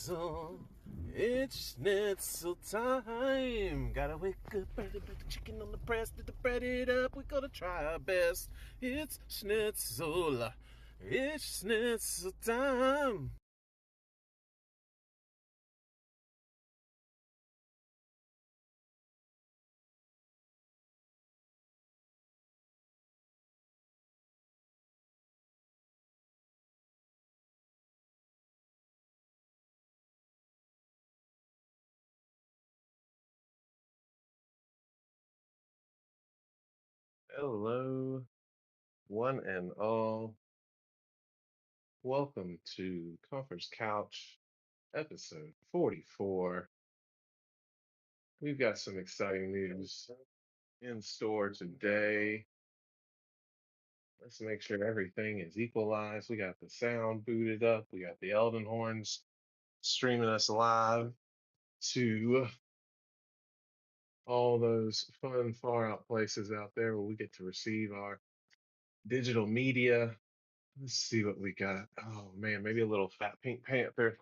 schnitzel. It's schnitzel time. Gotta wake up early, put the chicken on the press, to bread it up. We gotta try our best. It's schnitzel. It's schnitzel time. Hello, one and all. Welcome to Conference Couch, episode 44. We've got some exciting news in store today. Let's make sure everything is equalized. We got the sound booted up. We got the Elden Horns streaming us live to all those fun, far out places out there where we get to receive our digital media. Let's see what we got. Oh man, maybe a little Fat Pink Panther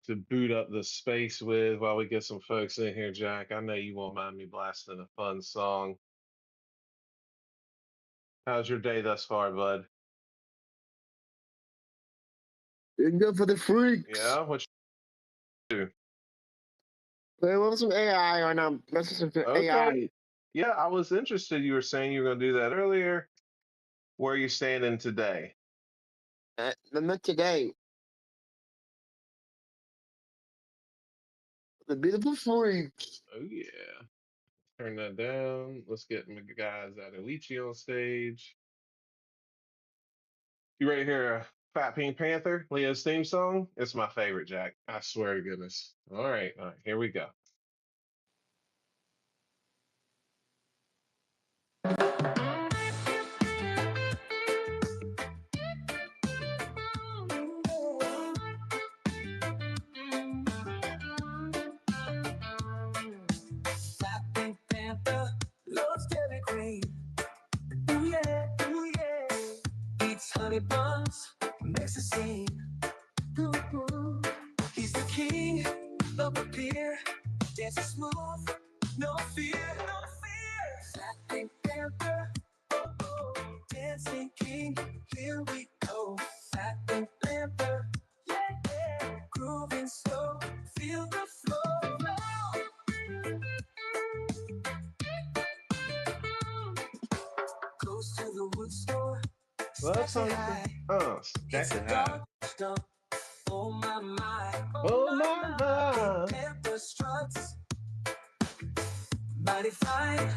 to boot up the space with while we get some folks in here, Jack. I know you won't mind me blasting a fun song. How's your day thus far, bud? It's good for the freaks. Yeah, what you do? They want some AI right now. Let's listen to Okay. AI. Yeah, I was interested. You were saying you were going to do that earlier. Where are you standing today? Not today. The beautiful freaks. Oh yeah. Turn that down. Let's get my guys out of Lychee on stage. You ready to hear a Fat Pink Panther, Leo's theme song? It's my favorite, Jack. I swear to goodness. All right, here we go. Fat Pink Panther loves Dairy Queen. Ooh yeah, ooh yeah. Eats honey buns, makes a scene. Ooh, ooh. He's the king of the pier, dancing smooth, no fear, no fear. Fat Pink Panther, oh, oh, dancing king, here we go. Fat Pink Panther, yeah, yeah, grooving slow, feel the flow. Goes to the wood store, stacks it high. Stacks it high. Oh my my, oh my my. Panther struts, mighty fine,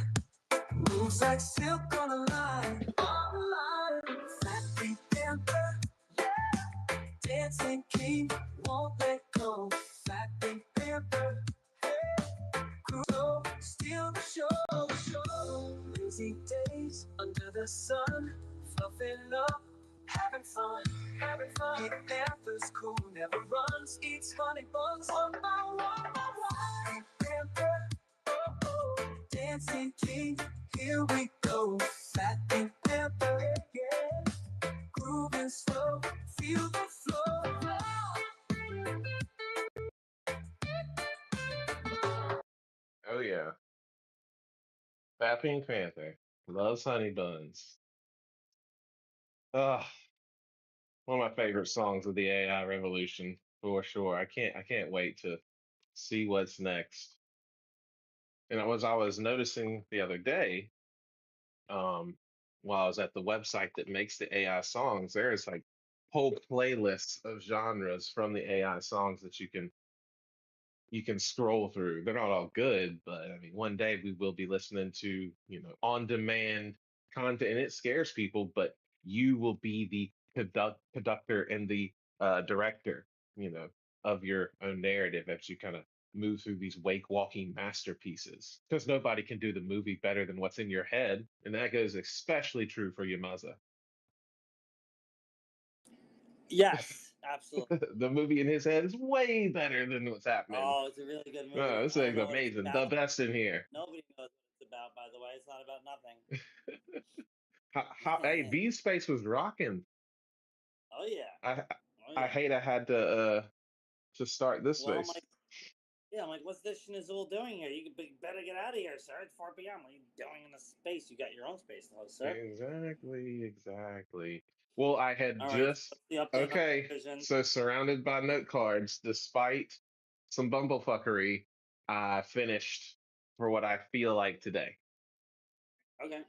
moves like silk on a line. On a line. Fat Pink Panther, yeah, dancing king, won't let go. Fat Pink Panther, hey, groove, steal the show. Lazy days under the sun, fluffing up, having fun, having fun. Pink Panther's cool, never runs, eats honey buns one by one by one. Pink Panther, oh oh, dancing king, here we go. Fat Pink Panther, yeah, grooving slow, feel the flow. Oh yeah, Fat Pink Panther loves honey buns. Ugh, one of my favorite songs of the AI revolution for sure. I can't wait to see what's next. And I was noticing the other day, um, while I was at the website that makes the AI songs, there's like whole playlists of genres from the AI songs that you can scroll through. They're not all good, but I mean, one day we will be listening to, on demand content, and it scares people, but you will be the conductor and the director, of your own narrative as you kind of move through these wake walking masterpieces. Because nobody can do the movie better than what's in your head. And that goes especially true for Yamaza. Yes, absolutely. The movie in his head is way better than what's happening. Oh, it's a really good movie. Oh, this I don't thing's know what it's amazing. The about. best in here. Nobody knows what it's about, by the way. It's not about nothing. Hey, V Space was rocking. Oh yeah. I Oh I yeah. hate I had to to start this Well, I'm space. like, yeah, I'm like, what's this schnizzle doing here? You better get out of here, sir. It's 4 p.m. What are you doing in the space? You got your own space, though, sir. Exactly. Well, I had All right. So just what's the update on okay. vision? So surrounded by note cards, despite some bumblefuckery, I finished for what I feel like today. Okay.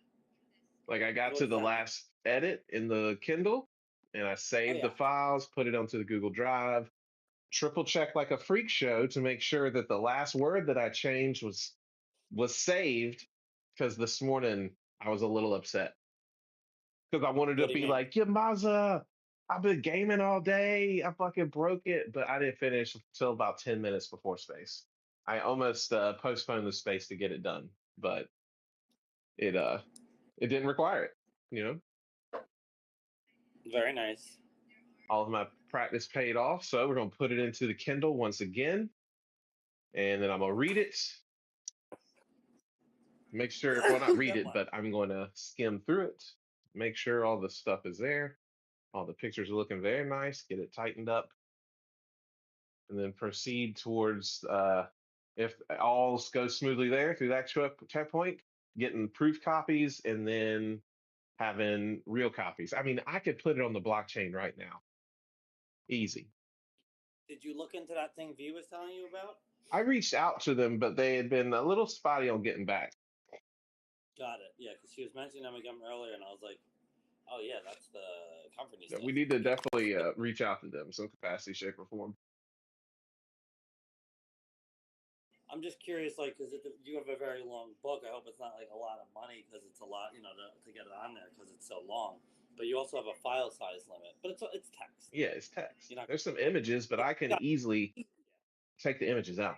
Like I got What to does the that mean? last edit in the Kindle and I Oh, saved the yeah. files, put it onto the Google Drive, triple checked like a freak show to make sure that the last word that I changed was saved because this morning I was a little upset because I wanted What to do you be mean? like, yeah, Maza, I've been gaming all day. I fucking broke it, but I didn't finish until about 10 minutes before space. I almost postponed the space to get it done, but it didn't require it, you know. Very nice. All of my practice paid off. So we're going to put it into the Kindle once again. And then I'm going to read it. Make sure, well, not read That it, one. but I'm going to skim through it. Make sure all the stuff is there. All the pictures are looking very nice. Get it tightened up. And then proceed towards, if all goes smoothly there through that checkpoint, getting proof copies and then having real copies. I mean, I could put it on the blockchain right now. Easy. Did you look into that thing V was telling you about? I reached out to them, but they had been a little spotty on getting back. Got it. Yeah, because she was mentioning them again earlier, and I was like, oh, yeah, that's the company Yeah, stuff. we need to definitely reach out to them, some capacity, shape, or form. I'm just curious, like, because you have a very long book. I hope it's not like a lot of money because it's a lot, to get it on there because it's so long. But you also have a file size limit. But it's text. Yeah, it's text. You know. There's some images, but I can easily take the images out.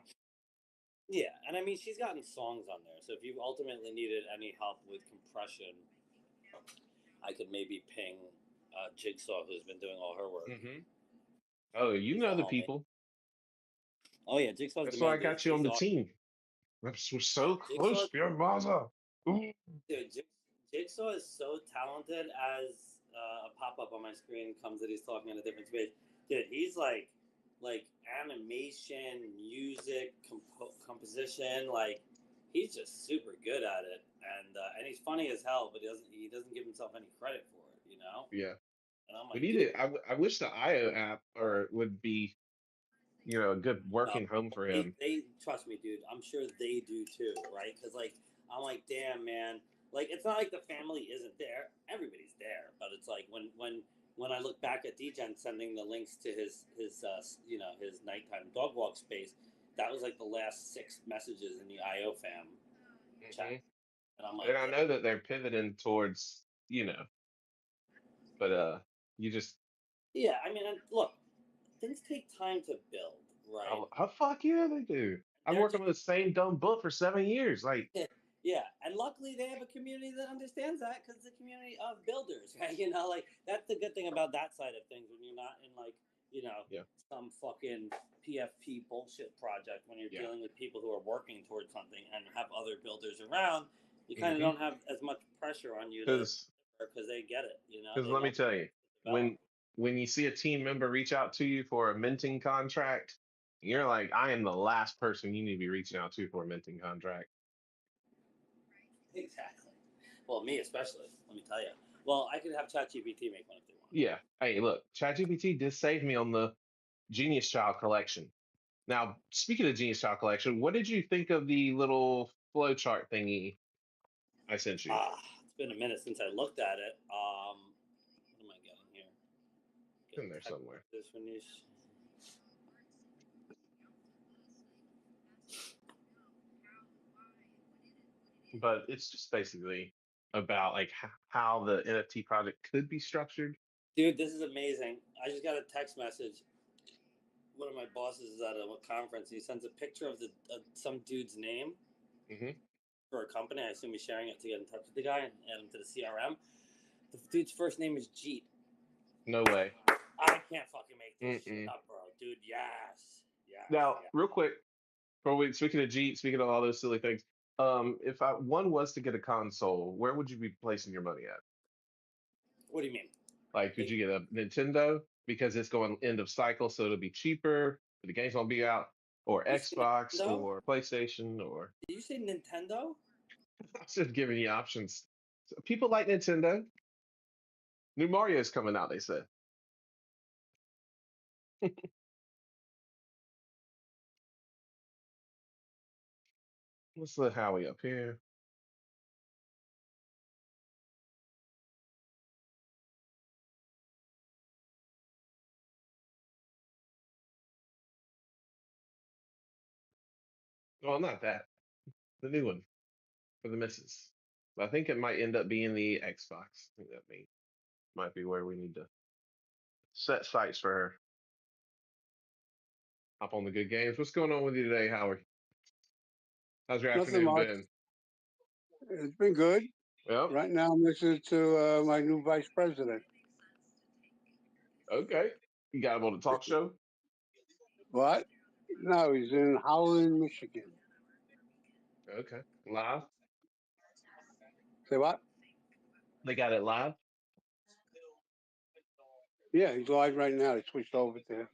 Yeah, and I mean she's gotten songs on there. So if you ultimately needed any help with compression, I could maybe ping Jigsaw, who's been doing all her work. Mm-hmm. Oh, you He's a know the homie. people. Oh yeah, Jigsaw's the That's why I man, dude. got you on He's the awesome. team. We're so Jigsaw, close, Bjorn Maza. Ooh. dude, Jigsaw is so talented. As a pop up on my screen comes that he's talking in a different space. Dude, he's like animation, music, composition. Like he's just super good at it, and he's funny as hell. But he doesn't give himself any credit for it, you know. Yeah, And I'm we like, need dude, it. I wish the IO app or would be, a good no, working home for him. they trust me, dude. I'm sure they do too, right? Because like I'm like, damn, man. Like it's not like the family isn't there. Everybody's there, but it's like when I look back at DGen sending the links to his nighttime dog walk space, that was like the last 6 messages in the IO fam chat, Hmm. and I'm And like, I damn. know that they're pivoting towards, but you just Yeah, I mean, and look, things take time to build, right? oh, fuck yeah, they do. I've They're worked just on the same dumb book for 7 years. Like, yeah, and luckily they have a community that understands that because it's a community of builders, right? Like that's the good thing about that side of things when you're not in like yeah, some fucking PFP bullshit project. When you're yeah. dealing with people who are working towards something and have other builders around, you kind of Mm-hmm. don't have as much pressure on you to Because because they get it. because They let me know tell you, develop. when you see a team member reach out to you for a minting contract, you're like, I am the last person you need to be reaching out to for a minting contract. Exactly. Well, me especially. Let me tell you. Well, I could have ChatGPT make one if they want. Yeah. Hey, look, ChatGPT did save me on the Genius Child collection. Now, speaking of Genius Child collection, what did you think of the little flowchart thingy I sent you? It's been a minute since I looked at it. What am I getting here? It's in there Text somewhere. this when you. But it's just basically about like how the NFT project could be structured. Dude, this is amazing. I just got a text message. One of my bosses is at a conference. And he sends a picture of some dude's name Hmm. for a company. I assume he's sharing it to get in touch with the guy and add him to the CRM. The dude's first name is Jeet. No way. I can't fucking make this shit Mm-mm. up, bro. Dude, yes. Yes. Now, Yes. real quick, before we speaking of Jeep, speaking of all those silly things, if one was to get a console, where would you be placing your money at? What do you mean? Like, could you get a Nintendo because it's going end of cycle, so it'll be cheaper? The game's gonna be out, or You say Xbox, Nintendo? or PlayStation, or Did you say Nintendo? I'm just giving you options. So people like Nintendo. New Mario's coming out, they said. Let's let Howie up here. Well, not that. The new one for the missus. But I think it might end up being the Xbox. I think that might be where we need to set sights for her. Hop on the good games. What's going on with you today, Howie? How's your Nothing afternoon much. been? It's been good. Yep. Right now, I'm listening to my new vice president. Okay. You got him on the talk show? What? No, he's in Howland, Michigan. Okay. Live? Say what? They got it live? Yeah, he's live right now. They switched over to him.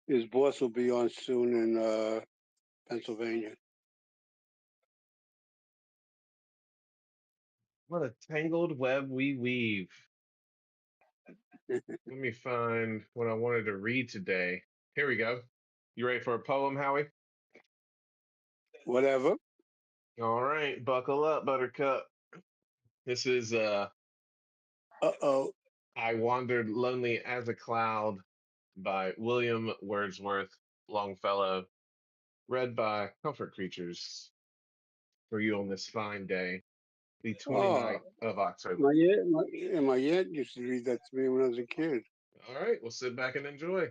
His boss will be on soon in Pennsylvania. What a tangled web we weave. Let me find what I wanted to read today. Here we go. You ready for a poem, Howie? Whatever. All right, buckle up, Buttercup. This is Uh-oh. I Wandered Lonely as a Cloud by William Wordsworth Longfellow, read by Comfort Creatures for you on this fine day, the Oh, 29th of October. my aunt used to read that to me when I was a kid. All right, we'll sit back and enjoy.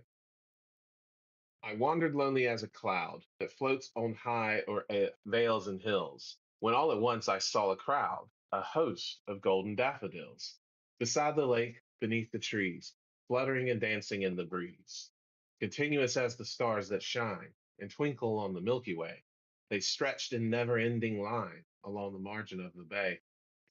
I wandered lonely as a cloud that floats on high or vales and hills, when all at once I saw a crowd, a host of golden daffodils, beside the lake, beneath the trees, fluttering and dancing in the breeze. Continuous as the stars that shine and twinkle on the Milky Way, they stretched in never-ending line along the margin of the bay.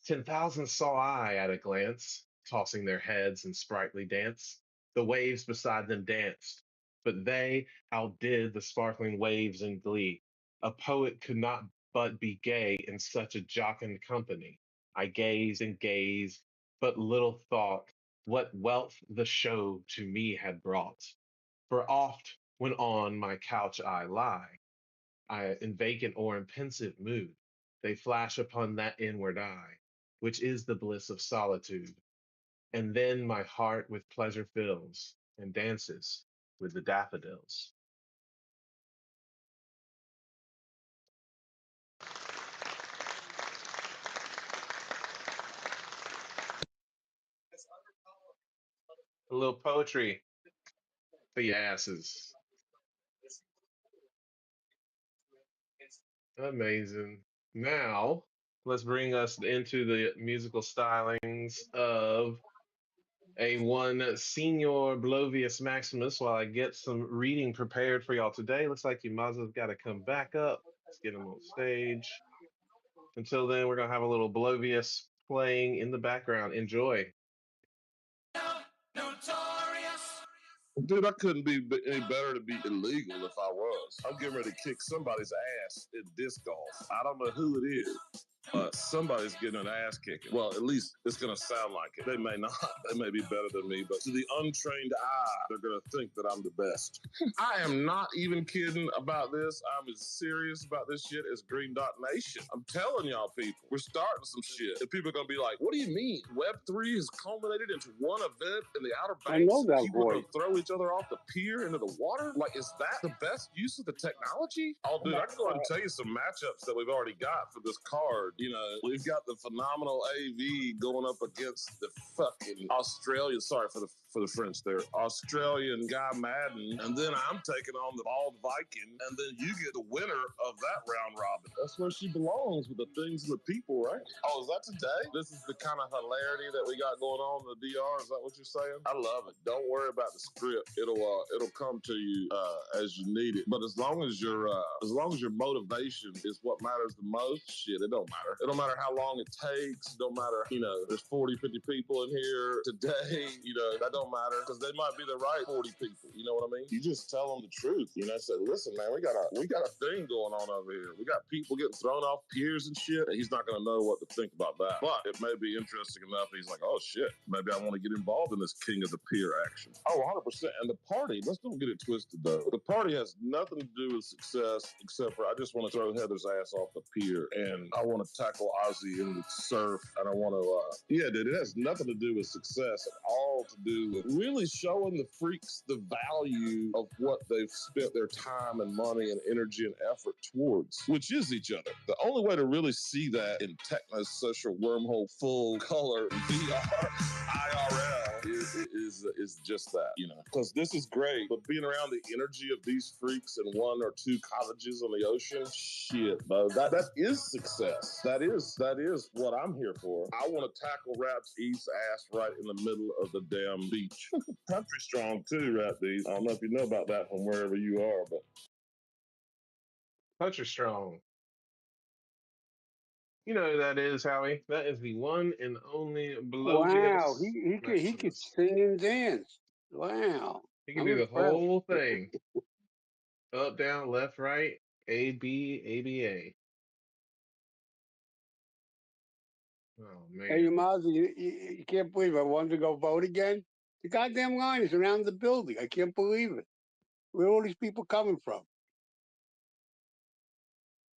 10,000 saw I at a glance, tossing their heads in sprightly dance. The waves beside them danced, but they outdid the sparkling waves in glee. A poet could not but be gay in such a jocund company. I gaze and gaze, but little thought what wealth the show to me had brought. For oft, when on my couch I lie, in vacant or in pensive mood, they flash upon that inward eye, which is the bliss of solitude. And then my heart with pleasure fills and dances with the daffodils. A little poetry for your asses. Amazing. Now, let's bring us into the musical stylings of a one Senior Blovius Maximus while I get some reading prepared for y'all today. Looks like you might as well got to come back up. Let's get him on stage. Until then, we're going to have a little Blovius playing in the background. Enjoy. Dude, I couldn't be any better to be illegal if I was. I'm getting ready to kick somebody's ass in disc golf. I don't know who it is. Somebody's getting an ass kicking. Well, at least it's going to sound like it. They may not. They may be better than me, but to the untrained eye, they're going to think that I'm the best. I am not even kidding about this. I'm as serious about this shit as Green Dot Nation. I'm telling y'all people, we're starting some shit. And people are going to be like, what do you mean? Web3 has culminated into one event in the Outer Banks? I know that people are voice. going to throw each other off the pier into the water? Like, is that the best use of the technology? Oh, dude, I can go ahead and tell you some matchups that we've already got for this card. You know, we've got the phenomenal AV going up against the fucking Australian, sorry for the French there, Australian guy Madden, and then I'm taking on the bald Viking, and then you get the winner of that round robin. That's where she belongs, with the things and the people, right? Oh, is that today? This is the kind of hilarity that we got going on in the DR, is that what you're saying? I love it. Don't worry about the script. It'll come to you as you need it. But as long as your motivation is what matters the most, shit, it don't matter. It don't matter how long it takes. It don't matter, you know, there's 40, 50 people in here today. You know, that don't matter because they might be the right 40 people. You know what I mean? You just tell them the truth. You know, say, listen, man, we got a thing going on over here. We got people getting thrown off piers and shit. And he's not gonna know what to think about that. But it may be interesting enough. He's like, oh shit, maybe I want to get involved in this king of the pier action. Oh, 100%. And the party, let's don't get it twisted though. The party has nothing to do with success except for I just want to throw Heather's ass off the pier and I want to tackle Ozzy in the surf and I want to, yeah, dude, it has nothing to do with success at all to do with really showing the freaks the value of what they've spent their time and money and energy and effort towards, which is each other. The only way to really see that in techno social wormhole full color VR IRL is just that, you know, because this is great, but being around the energy of these freaks in 1 or 2 cottages on the ocean, shit, bro, that is success. That is what I'm here for. I want to tackle Rap's East ass right in the middle of the damn beach. Country strong too, Rap D's. I don't know if you know about that from wherever you are, but Country Strong. You know who that is, Howie? That is the one and only Wow, Blovius he could Maximus. sing and dance. Wow, He can I'm do the impressed. whole thing. Up, down, left, right, A, B, A, B, A. Oh, Hey, man. Mazi, you can't believe I wanted to go vote again. The goddamn line is around the building. I can't believe it. Where are all these people coming from?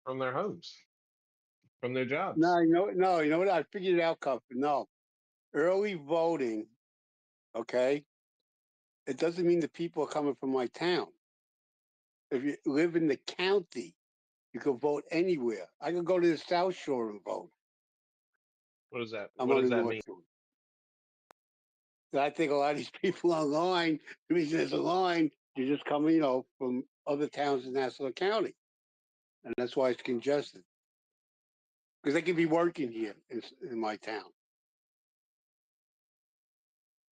From their homes, from their No, jobs. you know what? I figured it out, Cup. No, early voting. Okay, it doesn't mean the people are coming from my town. If you live in the county, you can vote anywhere. I could go to the South Shore and vote. What does that? I'm What on does the that North mean? Shore. So I think a lot of these people online, the reason there's a line, they're just coming, from other towns in Nassau County. And that's why it's congested. Because they could be working here in my town.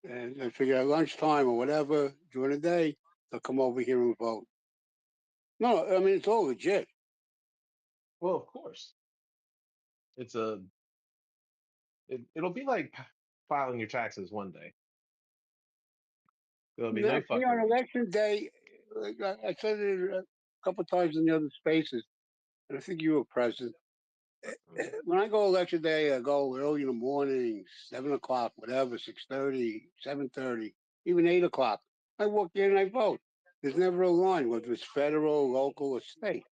And I figure at lunchtime or whatever, during the day, they'll come over here and vote. No, I mean, it's all legit. Well, of course. It'll be like filing your taxes one day. There'll be no Now, see, on fuckery. election day, like I said it a couple times in the other spaces, and I think you were present. When I go election day, I go early in the morning, 7 o'clock, whatever, 6:30, 7:30, even 8 o'clock. I walk in and I vote. There's never a line, whether it's federal, local, or state.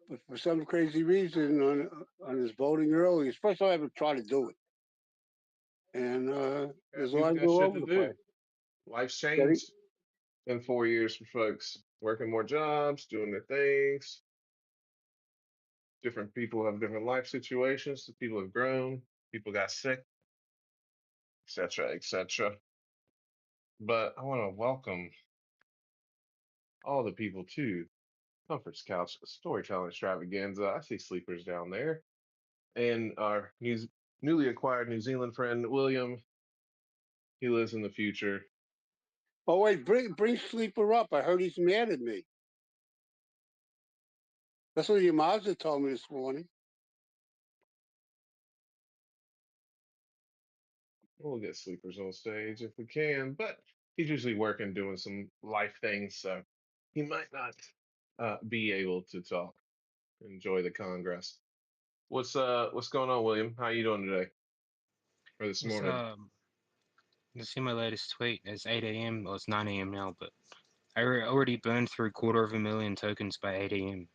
But for some crazy reason, on this voting early, it's the first time I ever tried to do it. And there's We've lines got all shit over to the do. place. Life's Getting, changed in 4 years for folks. Working more jobs, doing their things. Different people have different life situations. People have grown. People got sick, etc., etc. But I want to welcome all the people to Comfort's Couch Storytelling Extravaganza. I see sleepers down there. And our newly acquired New Zealand friend, William, he lives in the future. oh wait, bring Sleeper up. I heard he's mad at me. That's what your Mazda told me this morning. We'll get sleepers on stage if we can, but he's usually working, doing some life things, so he might not be able to talk. Enjoy the Congress. What's going on, William? How you doing today or this It's morning? you see my latest tweet. It's 8 a.m. or it's 9 a.m. now, but I already burned through 250,000 tokens by 8 a.m.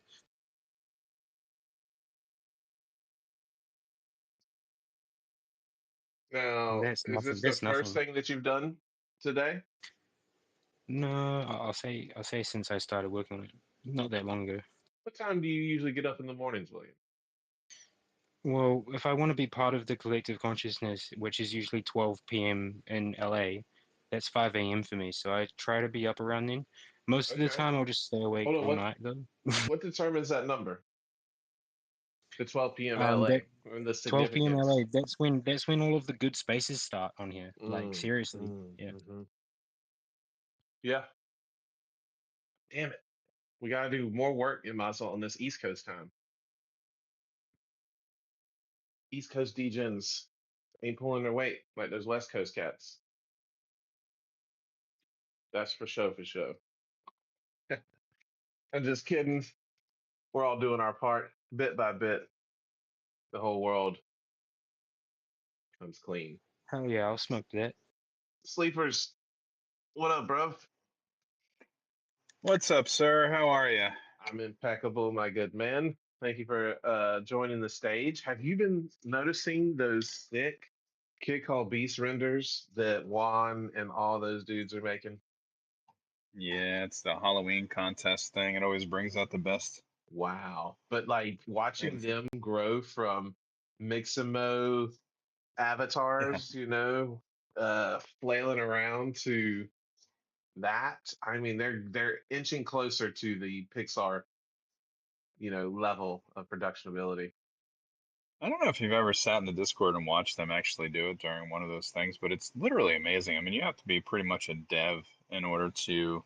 Now, That's is nothing. this the That's first nothing. thing that you've done today? No, I'll say since I started working on it, not that long ago. What time do you usually get up in the mornings, William? Well, if I want to be part of the collective consciousness, which is usually 12 p.m. in LA, that's 5 a.m. for me. So I try to be up around then. Most of the Okay. time, I'll just stay awake Hold on. all night though. What determines that number? The 12 p.m. That LA and the 12 p.m. LA. significance. That's when all of the good spaces start on here. Like Mm, seriously, mm, yeah. mhm. Yeah. Damn it. We gotta do more work in Muscle on this East Coast time. East Coast degens ain't pulling their weight like those West Coast cats. That's for sure, for sure. I'm just kidding. We're all doing our part, bit by bit. The whole world comes clean. Hell yeah, I'll smoke that. Sleepers, what up, bro? What's up, sir? How are you? I'm impeccable, my good man. Thank you for joining the stage. Have you been noticing those thick Kid Called Beast renders that Juan and all those dudes are making? Yeah, it's the Halloween contest thing. It always brings out the best. Wow. But like watching It's, them grow from Mixamo yeah. avatars, flailing around to that. I mean, they're inching closer to the Pixar, level of production ability. I don't know if you've ever sat in the Discord and watched them actually do it during one of those things, but it's literally amazing. I mean, you have to be pretty much a dev in order to,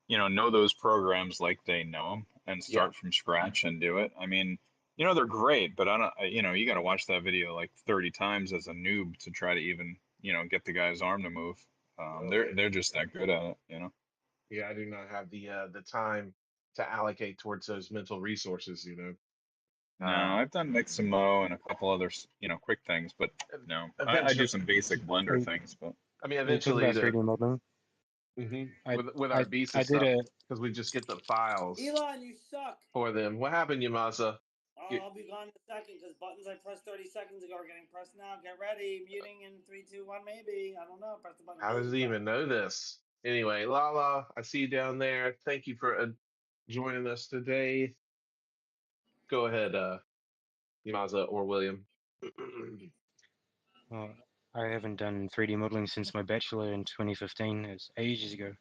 know those programs like they know them and Yeah. start from scratch and do it. I mean, they're great, but you got to watch that video like 30 times as a noob to try to even, get the guy's arm to move. They're just that good at it. Yeah, I do not have the time to allocate towards those mental resources. No, Uh, I've done mix and mo and a couple other, quick things, but no, I do eventually, some basic blender things, but I mean, Are you talking eventually about 3D modeling? I with I our beast I and did stuff, a because we just get the files Elon, you suck. for them. What happened, Yamasa? Oh, I'll be gone in a second because buttons I pressed 30 seconds ago are getting pressed now. Get ready. Muting in 3, 2, 1, maybe. I don't know. Press the button. How does he even know this? Anyway, Lala, I see you down there. Thank you for joining us today. Go ahead, Yamaza or William. well, I haven't done 3D modeling since my bachelor in 2015. It's ages ago.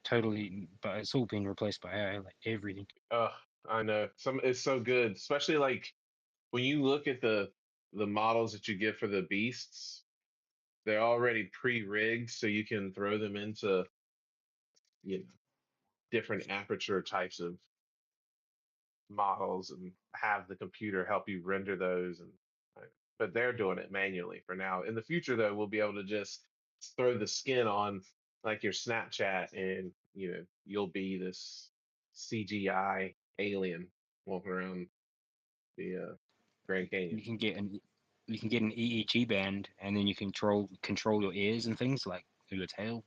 Totally, but it's all been replaced by AI, like everything. Oh, I know. It's so good, especially like when you look at the models that you get for the beasts. They're already pre-rigged, so you can throw them into you know different aperture types of models and have the computer help you render those. And but they're doing it manually for now. In the future, though, we'll be able to just throw the skin on like your Snapchat, and you'll be this CGI alien walking around the Grand Canyon. You can get an EEG band, and then you control your ears and things like your tail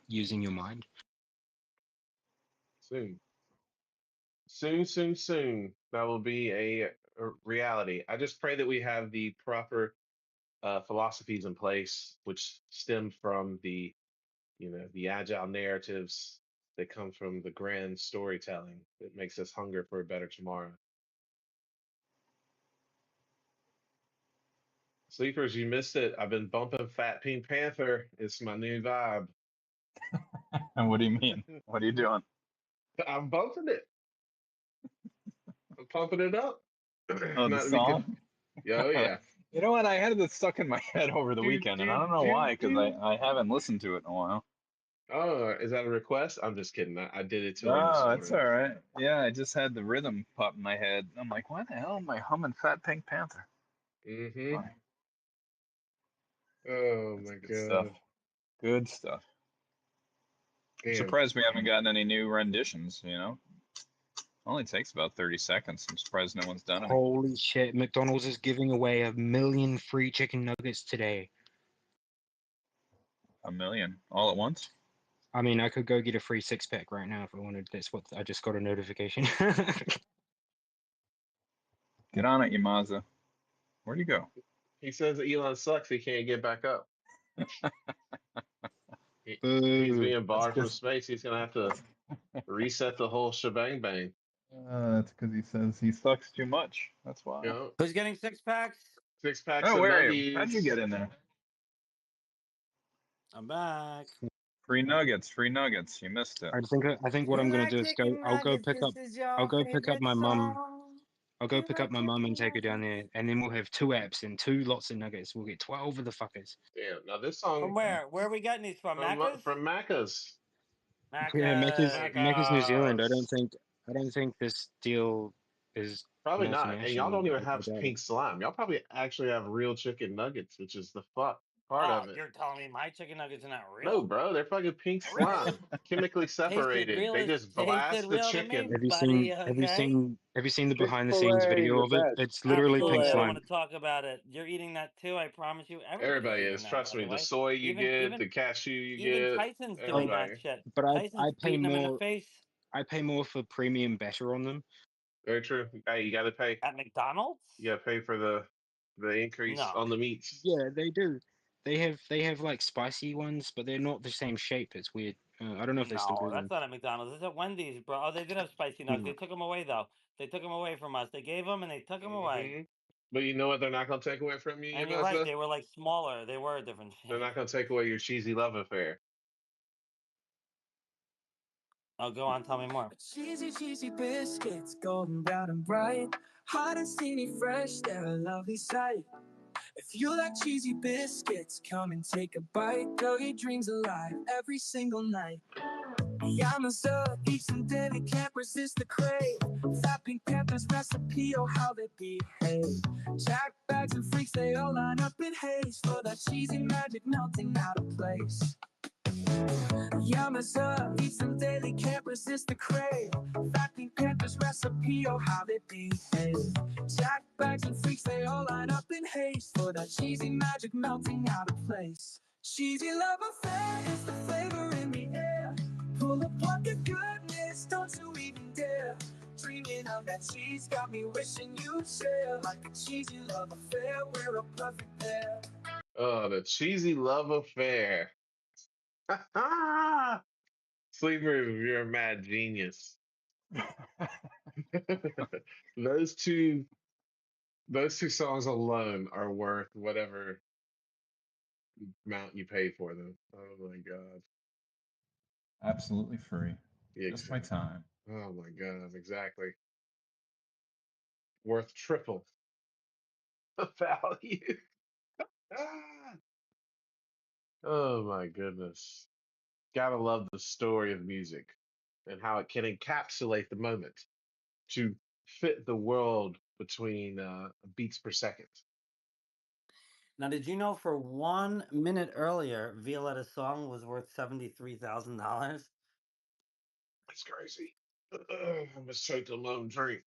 using your mind. Soon, soon, soon, soon, that will be a reality. I just pray that we have the proper philosophies in place, which stem from the agile narratives that come from the grand storytelling that makes us hunger for a better tomorrow. Sleepers, you missed it. I've been bumping Fat Pink Panther. It's my new vibe. and what do you mean? What are you doing? I'm bumping it. I'm pumping it up. Oh, the Not to be song? Oh yeah. You know what? I had this stuck in my head over the Do, weekend, and I do, don't know do, why, because do. I haven't listened to it in a while. Oh, is that a request? I'm just kidding. I did it to him this No, it's morning. all right. Yeah, I just had the rhythm pop in my head. I'm like, why the hell am I humming Fat Pink Panther? Mm-hmm. Why? Oh That's my good stuff. God. Good stuff. I'm Damn. surprised we haven't gotten any new renditions. Only takes about 30 seconds. I'm surprised no one's done any. Holy shit! McDonald's is giving away 1,000,000 free chicken nuggets today. 1,000,000 all at once? I mean, I could go get a free 6-pack right now if I wanted. That's what I just got a notification. Get on it, Yamaza. Where'd you go? He says that Elon sucks. He can't get back up. He's Boo. being barred from That's space. He's gonna have to reset the whole shebang bang. that's because he says he sucks too much. That's why. You know, Who's getting 6-packs? 6 packs Oh, of where are you? How'd you nuggies. get in there? I'm back. Free nuggets, free nuggets. You missed it. I think what You I'm gonna like do is chicken I'll go nuggets? pick up This is your I'll go pick up favorite my mum. song. I'll go You pick like up my mum and chicken take her down there, nuggets? and then we'll have 2 apps and 2 lots of nuggets. We'll get 12 of the fuckers. Damn. Now this song From where? Where are we getting these from? Macca's? from Macca's. Yeah, Macca's. Macca's New Zealand. Macca's. I don't think this deal is Probably not. And y'all multinational. don't even I have doubt it. pink slime. Y'all probably actually have real chicken nuggets, which is the fuck. Part of it. You're telling me my chicken nuggets are not real? No, bro, they're fucking pink slime, chemically separated. They just tasted blast the real to me, chicken. Have you buddy. seen Okay. have you seen the behind the scenes Chick-fil-A, video the of it? best. It's literally pink Absolutely, I don't slime. want to talk about it. You're eating that too. I promise you. Everybody's Everybody eating is. that, Trust by me. the The way. soy you Even get, even the cashew you even get, Tyson's doing that everybody. shit. But Tyson's I pay beating them in the more face for premium better on them. Very true. Hey, you gotta pay. at McDonald's. You gotta pay for the increase No, on the meats. Yeah, they do. They have like spicy ones, but they're not the same shape. It's weird. I don't know if they still no, do that's them. not at McDonald's. It's at Wendy's, bro. Oh, they did have spicy nuggets. They took them away though. They took them away from us. They gave them and they took them away. Hmm. But you know what? They're not gonna take away from you, And you're right. Yamasa. They were like smaller. They were a different They're shape. not gonna take away your cheesy love affair. Oh, go on. Tell me more. Cheesy, cheesy biscuits, golden brown and bright. Hot and steamy fresh, they're a lovely sight. If you like cheesy biscuits, come and take a bite. Girl, your dreams alive every single night. Yamasa, each them daily, can't resist the crave. Fat Pink Panther's recipe, oh how they behave. Jack bags and freaks, they all line up in haste for that cheesy magic melting out of place. Yamasa, eats them daily, can't resist the crave. Fat Pink Panther's recipe, oh how they behave. Jack bags and freaks, they all line up in haste for that cheesy magic melting out of place. Cheesy love affair is the flavor in the air. Pull apart the goodness, don't you even dare. Dreaming of that cheese got me wishing you'd share. Like a cheesy love affair, we're a perfect pair. Oh, the cheesy love affair. Sleeper, you're a mad genius. Those two songs alone are worth whatever amount you pay for them. Oh my God. Absolutely free. Yeah, Just my exactly. time. Oh my God, exactly. Worth triple the value. Ah! Oh my goodness. Gotta love the story of music and how it can encapsulate the moment to fit the world between beats per second. Now, did you know for 1 minute earlier, Violetta's song was worth $73,000? That's crazy. I must take a long drink.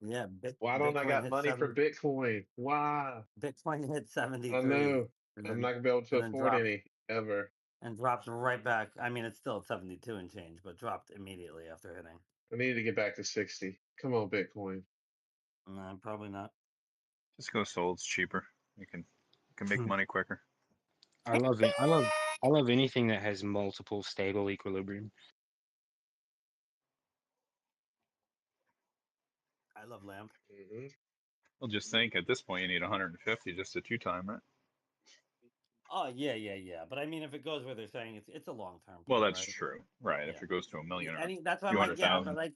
Yeah, Why don't I Bitcoin got hit money for Bitcoin? Why? Bitcoin hit I 73, know. I'm not gonna be able to and then afford dropped any ever. and dropped right back. I mean, it's still at 72 and change, but dropped immediately after hitting. I need to get back to 60. Come on, Bitcoin. No, probably not. Just go soul. It's cheaper. You can make money quicker. I love it. I love anything that has multiple stable equilibrium. I love lamp. Hmm. Well, just think at this point you need 150 just a two-time, right? Oh yeah. But I mean, if it goes where they're saying it's a long term Well, play, that's right? true, right? If Yeah. it goes to a million or a That's why I'm few like, hundred yeah, but thousand, like,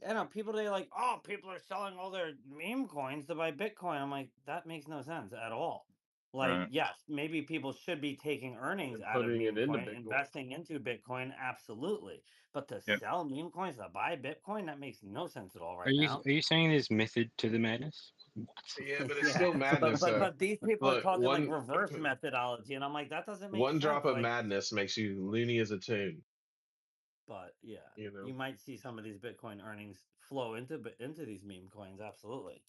I know people they like, oh, people are selling all their meme coins to buy Bitcoin. I'm like, that makes no sense at all. Like, right? yes, maybe people should be taking earnings And out of putting it meme into coin, Bitcoin. investing into Bitcoin, absolutely. But to Yep. sell meme coins to buy Bitcoin, that makes no sense at all Are right you now. saying there's method to the madness? Yeah, but it's Yeah, still madness, though. but these people are Look, talking like reverse methodology, and I'm like, that doesn't make one sense. drop of Like, madness makes you loony as a tune. but yeah, You know. you might see some of these Bitcoin earnings flow into these meme coins, absolutely.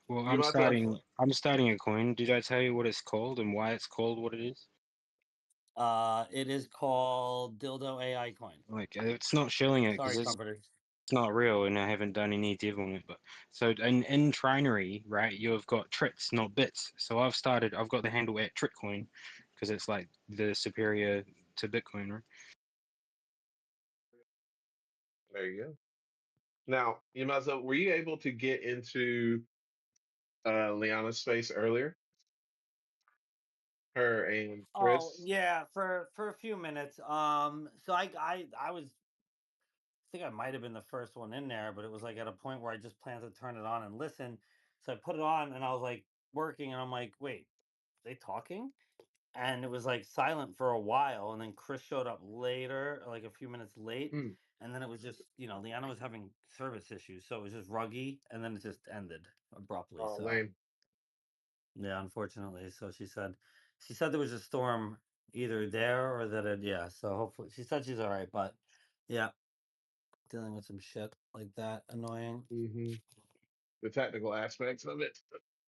Well, You might as well. I'm starting a coin. Did I tell you what it's called and why it's called what it is? It is called Dildo AI Coin. Like it's not showing it because Sorry, comforters. it's not real, and I haven't done any div on it. But so in Trinary, right, you've got trits, not bits. So I've got the handle at Tritcoin because it's like the superior to Bitcoin, right? There you go. Now, you might as well. Were you able to get into Liana's space earlier? Her and Oh Chris. yeah, for a few minutes. So I was I think I might have been the first one in there, but it was like at a point where I just planned to turn it on and listen. So I put it on and I was like working and I'm like, wait, they talking? And it was like silent for a while, and then Chris showed up later, like a few minutes late, Hmm. and then it was just Liana was having service issues, so it was just ruggy, and then it just ended abruptly. Oh, So lame. yeah, unfortunately. So she said She said there was a storm either there or that it, yeah. So hopefully, she said she's all right, but yeah, dealing with some shit like that, annoying. Mm-hmm. The technical aspects of it,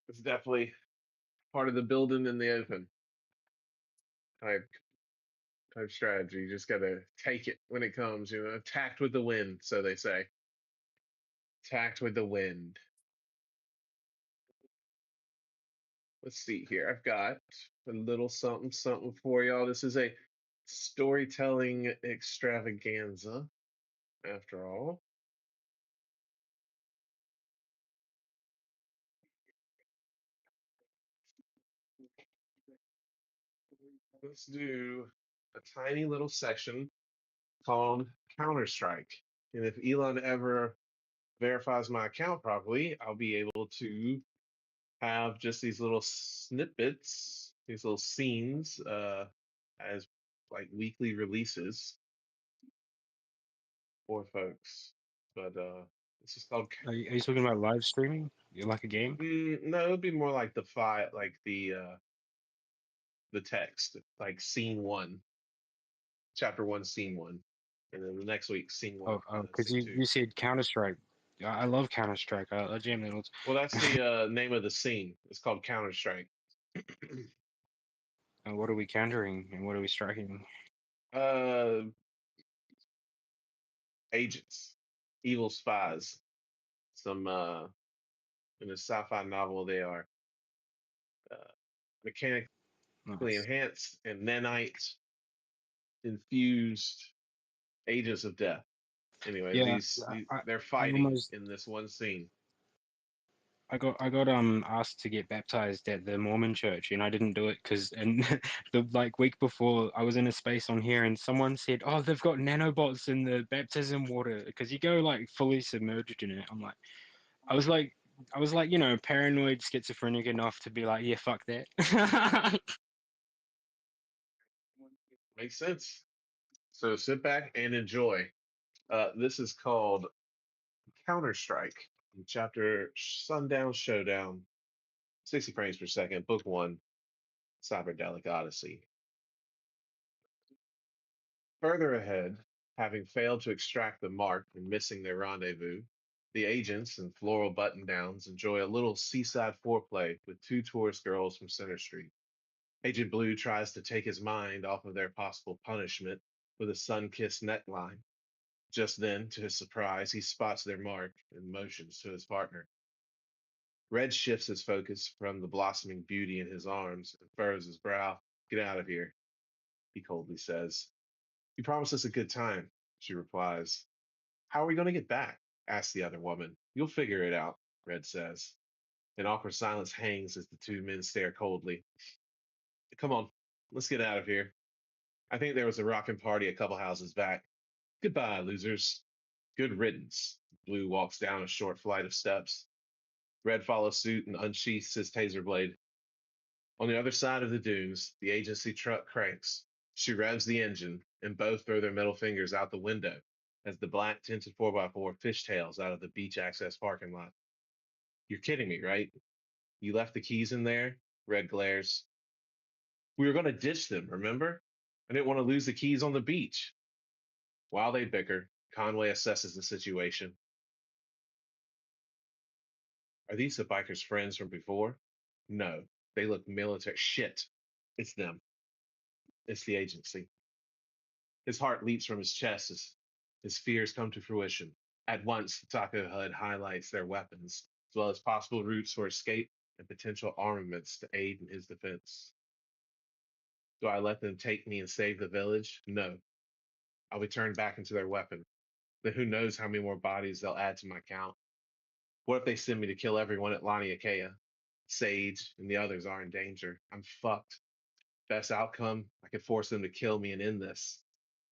it's definitely part of the building in the open type strategy. You just gotta take it when it comes. Tact with the wind, so they say. Tact with the wind. Let's see here. I've got a little something for y'all. This is a storytelling extravaganza, after all. Let's do a tiny little section called Counter-Strike. And if Elon ever verifies my account properly, I'll be able to have just these little snippets, these little scenes, as like weekly releases for folks. But this is called. Are you talking about live streaming? Like a game? No, it would be more like the file, like the text, like scene 1, chapter 1, scene 1, and then the next week scene 1, Because scene 2. you said Counter Strike. I love Counter Strike. I jam that all. Well, that's the name of the scene. It's called Counter Strike. And what are we countering and what are we striking? Agents, evil spies. Some in a sci-fi novel, they are mechanically Nice. enhanced and nanite infused agents of death. Anyways, Yeah, they're I fighting almost in this one scene. I got asked to get baptized at the Mormon church, and I didn't do it because and the like week before I was in a space on here, and someone said, "Oh, they've got nanobots in the baptism water because you go like fully submerged in it." I was like, paranoid, schizophrenic enough to be like, "Yeah, fuck that." Makes sense. So sit back and enjoy. This is called Counter Strike, chapter Sundown Showdown, 60 frames per second, book 1, Cyberdelic Odyssey. Further ahead, having failed to extract the mark and missing their rendezvous, the agents in floral button downs enjoy a little seaside foreplay with 2 tourist girls from Center Street. Agent Blue tries to take his mind off of their possible punishment with a sun-kissed neckline. Just then, to his surprise, he spots their mark and motions to his partner. Red shifts his focus from the blossoming beauty in his arms and furrows his brow. Get out of here, he coldly says. You promised us a good time, she replies. How are we going to get back? Asks the other woman. You'll figure it out, Red says. An awkward silence hangs as the 2 men stare coldly. Come on, let's get out of here. I think there was a rockin' party a couple houses back. Goodbye, losers. Good riddance. Blue walks down a short flight of steps. Red follows suit and unsheaths his taser blade. On the other side of the dunes, the agency truck cranks. She revs the engine, and both throw their middle fingers out the window as the black tinted 4x4 fishtails out of the beach access parking lot. You're kidding me, right? You left the keys in there? Red glares. We were going to ditch them, remember? I didn't want to lose the keys on the beach. While they bicker, Conway assesses the situation. Are these the bikers' friends from before? No, they look military. Shit. It's them. It's the agency. His heart leaps from his chest as his fears come to fruition. At once, the Taco HUD highlights their weapons, as well as possible routes for escape and potential armaments to aid in his defense. Do I let them take me and save the village? No. I'll be turned back into their weapon. Then who knows how many more bodies they'll add to my count. What if they send me to kill everyone at Laniakea? Sage and the others are in danger. I'm fucked. Best outcome, I could force them to kill me and end this.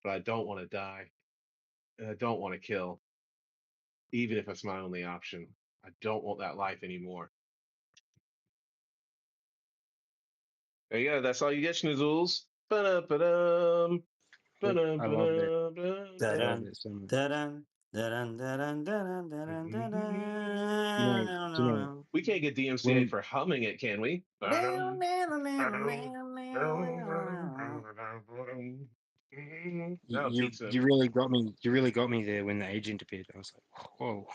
But I don't want to die. And I don't want to kill, even if it's my only option. I don't want that life anymore. There you go. That's all you get, schnoozles. Ba-da-ba-dum. I love that. I love Da-dun, that so much. da-dun, da-dun, da-dun, da-dun, da-dun, You know, da-dun. We can't get DMCA when for humming it, can we? Ba-dum, ba-dum. That'll You teach them. you really got me. You really got me there when the agent appeared. I was like, whoa.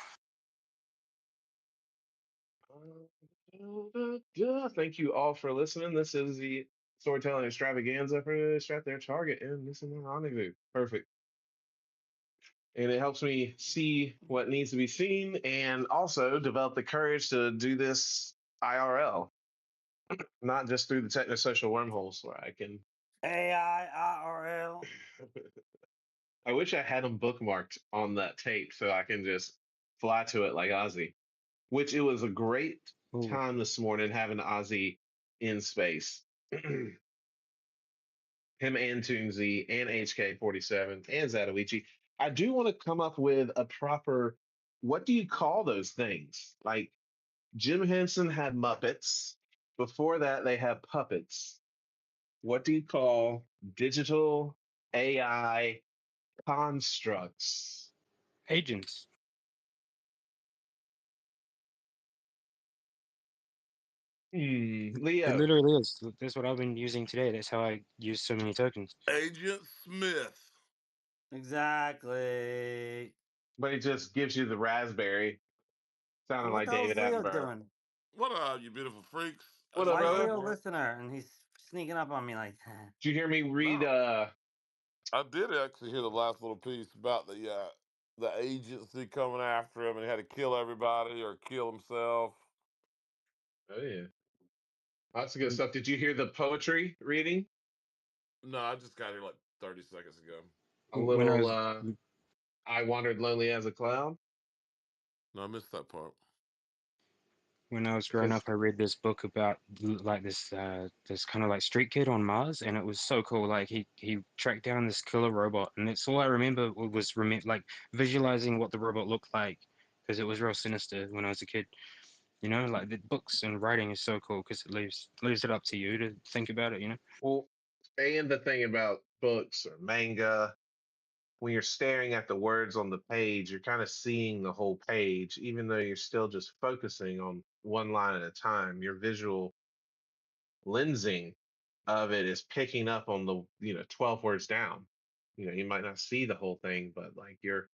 Thank you all for listening. This is the storytelling extravaganza for Strap Their Target and Listen to Rendezvous. Perfect. And it helps me see what needs to be seen and also develop the courage to do this IRL, not just through the technosocial wormholes where I can. AIRL. I wish I had them bookmarked on that tape so I can just fly to it like Ozzy, which it was a great Ooh. time this morning having Ozzy in space. Him and Toonsy and HK47 and Zatoichi. I do want to come up with a proper, what do you call those things? Like Jim Henson had Muppets. Before that, they had puppets. What do you call digital AI constructs? Agents. It Leo, literally is. That's what I've been using today. That's how I use so many tokens. Agent Smith. Exactly. but he just gives you the raspberry, sounding What like the hell's David Leo Attenborough. doing? What are you beautiful freaks? What up, Why is brother? Leo a listener and he's sneaking up on me like that? Did you hear me read? No. I did actually hear the last little piece about the agency coming after him and he had to kill everybody or kill himself. Oh yeah, lots of good Mm. stuff. Did you hear the poetry reading? No, I just got here like 30 seconds ago. A When I little. was I wandered lonely as a cloud. No, I missed that part. when I was growing up, Because I read this book about like this kind of like street kid on Mars, and it was so cool. Like he tracked down this killer robot, and that's all I remember was like visualizing what the robot looked like because it was real sinister when I was a kid. You know, like the books and writing is so cool because it leaves it up to you to think about it. You know. well, and the thing about books or manga, when you're staring at the words on the page, you're kind of seeing the whole page, even though you're still just focusing on one line at a time. Your visual lensing of it is picking up on the 12 words down. You might not see the whole thing, but like you're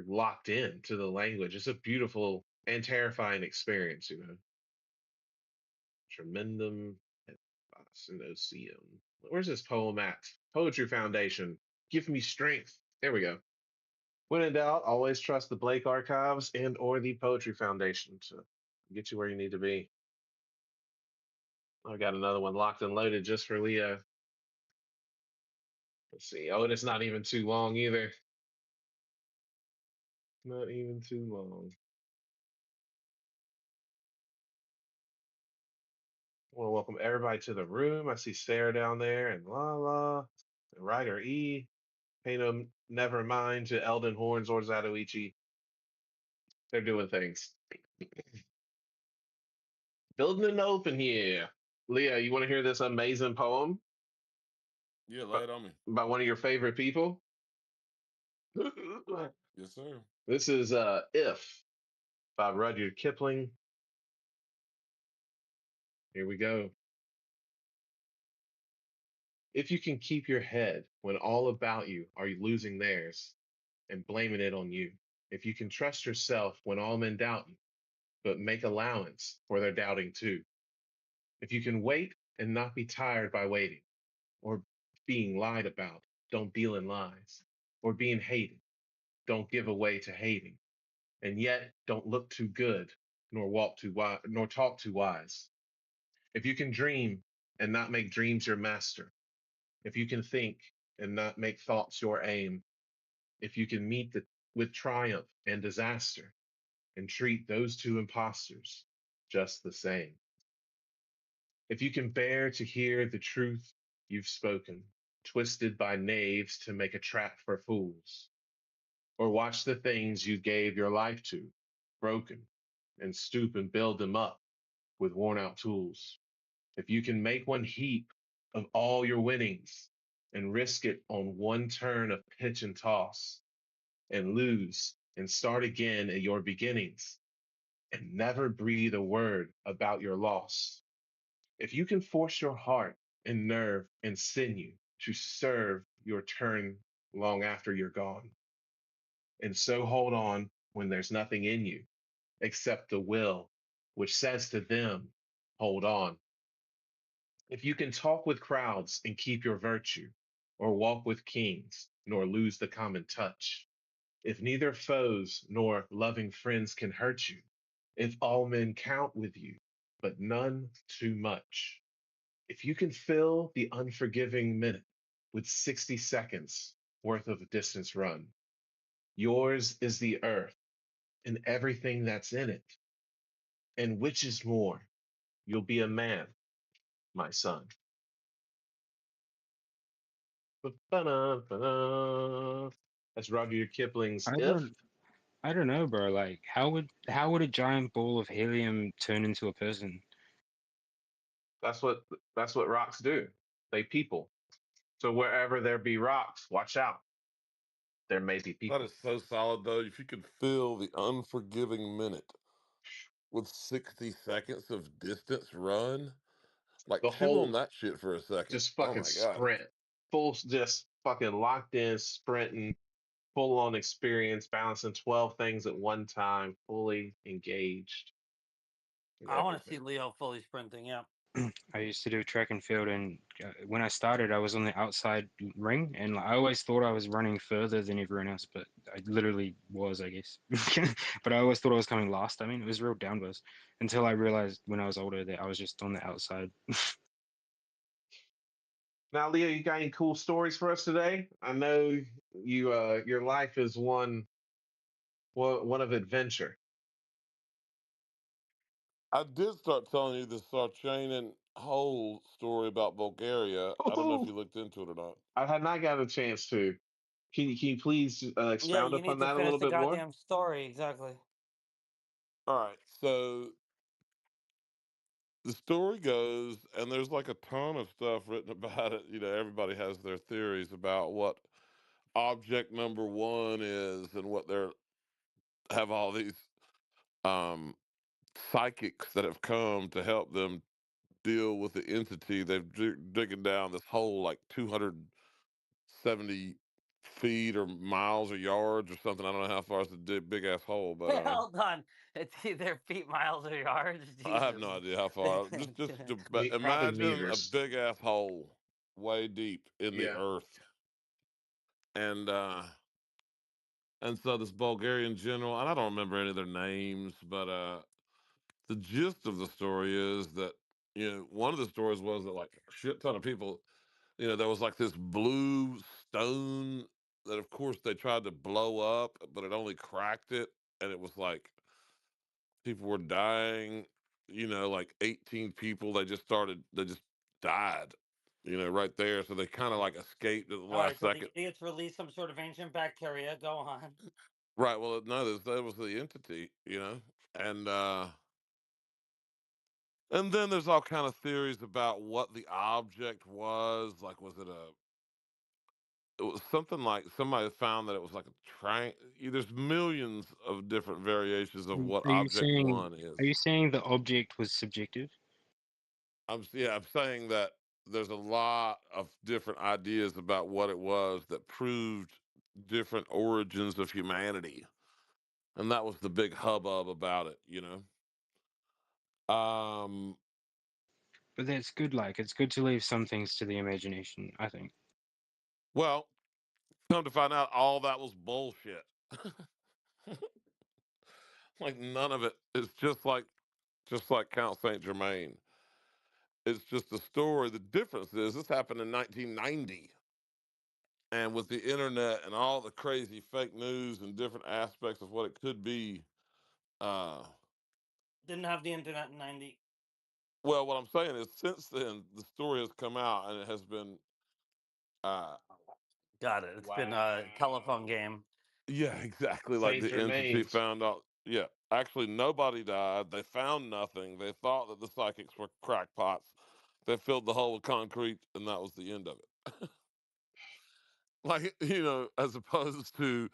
locked in to the language. It's a beautiful and terrifying experience. Tremendum et Synoseum. Where's this poem at? Poetry Foundation. Give me strength. There we go. When in doubt, always trust the Blake Archives and or the Poetry Foundation to get you where you need to be. I got another one locked and loaded just for Leah. Let's see. Oh, and it's not even too long either. Not even too long. I want to welcome everybody to the room. I see Sarah down there and Lala, and Ryder E. Pay no never mind to Eldon Horns or Zatoichi. They're doing things. Building an open here. Leah, you want to hear this amazing poem Yeah, lay it on me. by one of your favorite people? Yes, sir. This is If by Rudyard Kipling. Here we go. If you can keep your head when all about you are losing theirs and blaming it on you. If you can trust yourself when all men doubt you, but make allowance for their doubting too. If you can wait and not be tired by waiting, or being lied about, don't deal in lies, or being hated, don't give away to hating, and yet don't look too good, nor walk too wise, nor talk too wise. If you can dream and not make dreams your master, if you can think and not make thoughts your aim, if you can meet with triumph and disaster, and treat those two impostors just the same. If you can bear to hear the truth you've spoken, twisted by knaves to make a trap for fools, or watch the things you gave your life to, broken, and stoop and build them up with worn out tools. If you can make one heap of all your winnings and risk it on one turn of pitch and toss, and lose and start again at your beginnings, and never breathe a word about your loss. If you can force your heart and nerve and sinew to serve your turn long after you're gone, and so hold on when there's nothing in you except the will, which says to them, hold on. If you can talk with crowds and keep your virtue, or walk with kings, nor lose the common touch, if neither foes nor loving friends can hurt you, if all men count with you, but none too much, if you can fill the unforgiving minute with 60 seconds worth of distance run, yours is the earth and everything that's in it. And which is more, you'll be a man, my son. Ba-ba-da-ba-da. That's Rudyard Kipling's I If. don't know, bro. Like, how would a giant ball of helium turn into a person? That's what that's what rocks do. They people. So wherever there be rocks, watch out. There may be That people. is so solid, though. If you could fill the unforgiving minute with 60 seconds of distance run, like The chew on whole that shit for a second. just Oh fucking my God. sprint. Full just fucking locked in, sprinting, full on experience, balancing 12 things at one time, fully engaged in I want to see everything. Leo fully sprinting. Yeah. I used to do track and field, and when I started, I was on the outside ring, and like, I always thought I was running further than everyone else, but I literally was, I guess. But I always thought I was coming last. I mean, it was real downwards until I realized when I was older that I was just on the outside. Now, Leo, you got any cool stories for us today? I know your life is one of adventure. I did start telling you the Sarchanin whole story about Bulgaria. I don't know if you Oh, looked into it or not. I had not gotten a chance to. Can you please Yeah, expound you upon need to that a finish little the bit more? goddamn story. Exactly. All right. So the story goes, and there's like a ton of stuff written about it. You know, everybody has their theories about what object number one is and what they're have all these um psychics that have come to help them deal with the entity. They've digging down this hole like 270 feet or miles or yards or something. I don't know how far it's a big ass hole, but Hold on. It's either feet, miles, or yards. I have no Jesus. idea how far. Just Probably imagine a meters. big ass hole way deep in the Yeah. earth, and so this Bulgarian general, and I don't remember any of their names, but the gist of the story is that, you know, one of the stories was that like a shit ton of people, you know, there was like this blue stone that of course they tried to blow up, but it only cracked it, and it was like people were dying, you know, like 18 people, they just died, you know, right there. So they kind of like escaped at the All right. last So the second. idiots released some sort of ancient bacteria. Go on. Right. Well, no, that was the entity, you know, and and then there's all kind of theories about what the object was. Like, was it a? It was something like somebody found that it was like a triangle. There's millions of different variations of what Are you object saying one is. are you saying the object was subjective? I'm saying that there's a lot of different ideas about what it was that proved different origins of humanity, and that was the big hubbub about it. You know. But that's good. Like, it's good to leave some things to the imagination, I think. Well, come to find out, all that was bullshit. Like none of it is just like Count Saint Germain. It's just a story. The difference is this happened in 1990, and with the internet and all the crazy fake news and different aspects of what it could be. Uh, Didn't have the internet in '90. well, what I'm saying is, since then the story has come out and it has been. Uh, Got it. It's been a telephone Wow. game. yeah, exactly. Like Saint the entity Germain's. found out. Yeah, actually, nobody died. They found nothing. They thought that the psychics were crackpots. They filled the hole with concrete, and that was the end of it. Like, you know, as opposed to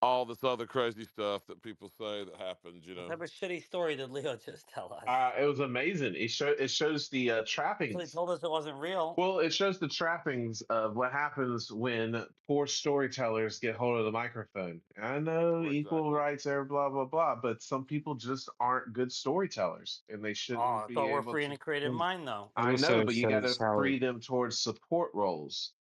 all this other crazy stuff that people say that happens. You What know, type of shitty story did Leo just tell us? It was amazing. It shows the So he trappings. told us it wasn't real. Well, it shows the trappings of what happens when poor storytellers get hold of the microphone. I know equal Exactly. rights there, blah blah blah, but some people just aren't good storytellers, and they Oh, shouldn't I be thought we're able free in to. a creative And mind, though. it I know, also but you got to shows how free them towards support roles.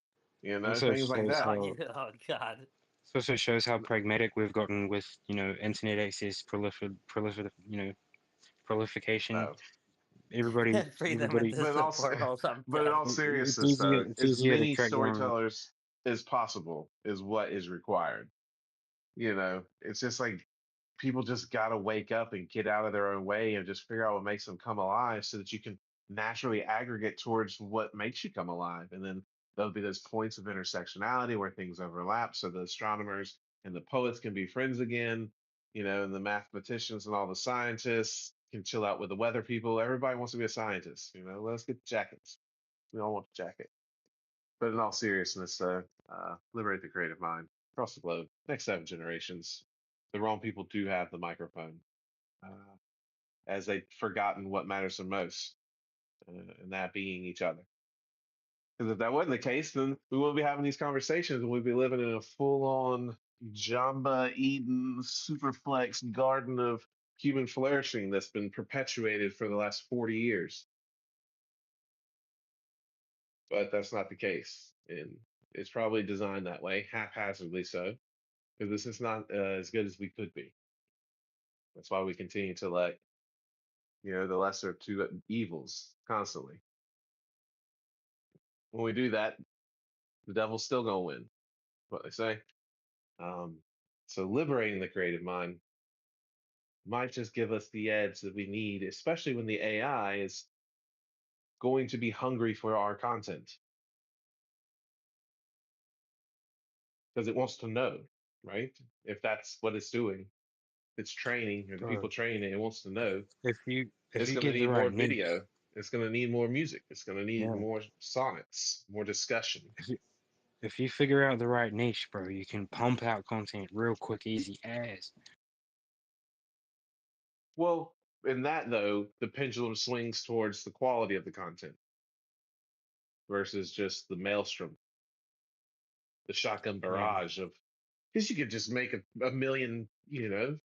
You know, also things like shows that. how Oh, oh God. it also shows how pragmatic we've gotten with internet access, prolification. No. Everybody, Free them everybody. into But in all, support roles. I'm but in all done. It's seriousness, easier. though, It's as easier to many track down. storytellers as possible is what is required. It's just like people just got to wake up and get out of their own way and just figure out what makes them come alive so that you can naturally aggregate towards what makes you come alive. And then there'll be those points of intersectionality where things overlap. So the astronomers and the poets can be friends again, and the mathematicians and all the scientists can chill out with the weather people. Everybody wants to be a scientist, let's get jackets. We all want the jacket. But in all seriousness, liberate the creative mind across the globe. Next 7 generations, the wrong people do have the microphone, as they've forgotten what matters the most, and that being each other. Because if that wasn't the case, then we wouldn't be having these conversations, and we'd be living in a full-on Jamba Eden superflex garden of human flourishing that's been perpetuated for the last 40 years. But that's not the case, and it's probably designed that way, haphazardly so, because this is not as good as we could be. That's why we continue to let the lesser of two evils constantly. When we do that, the devil's still gonna win. What they say. Um, so liberating the creative mind might just give us the edge that we need, especially when the AI is going to be hungry for our content because it wants to know, right? If that's what it's doing, it's training, or the people Bro, training it wants to know. if you It's going to get the need more right niche, video. It's going to need more music. It's going to need yeah. more sonnets, more discussion. If you figure out the right niche, bro, you can pump out content real quick, easy as. Well, in that though, the pendulum swings towards the quality of the content versus just the maelstrom, the shotgun Yeah. barrage of. Because you could just make a million, 2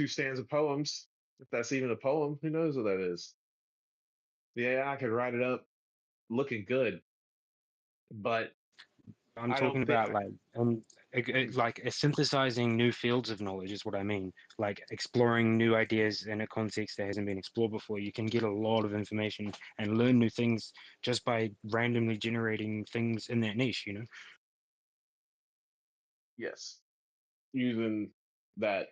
stanza poems. If that's even a poem, who knows what that is? The AI could write it up looking good, but I'm I talking don't think. about like synthesizing new fields of knowledge is what I mean. Like exploring new ideas in a context that hasn't been explored before. You can get a lot of information and learn new things just by randomly generating things in that niche. Yes, using that.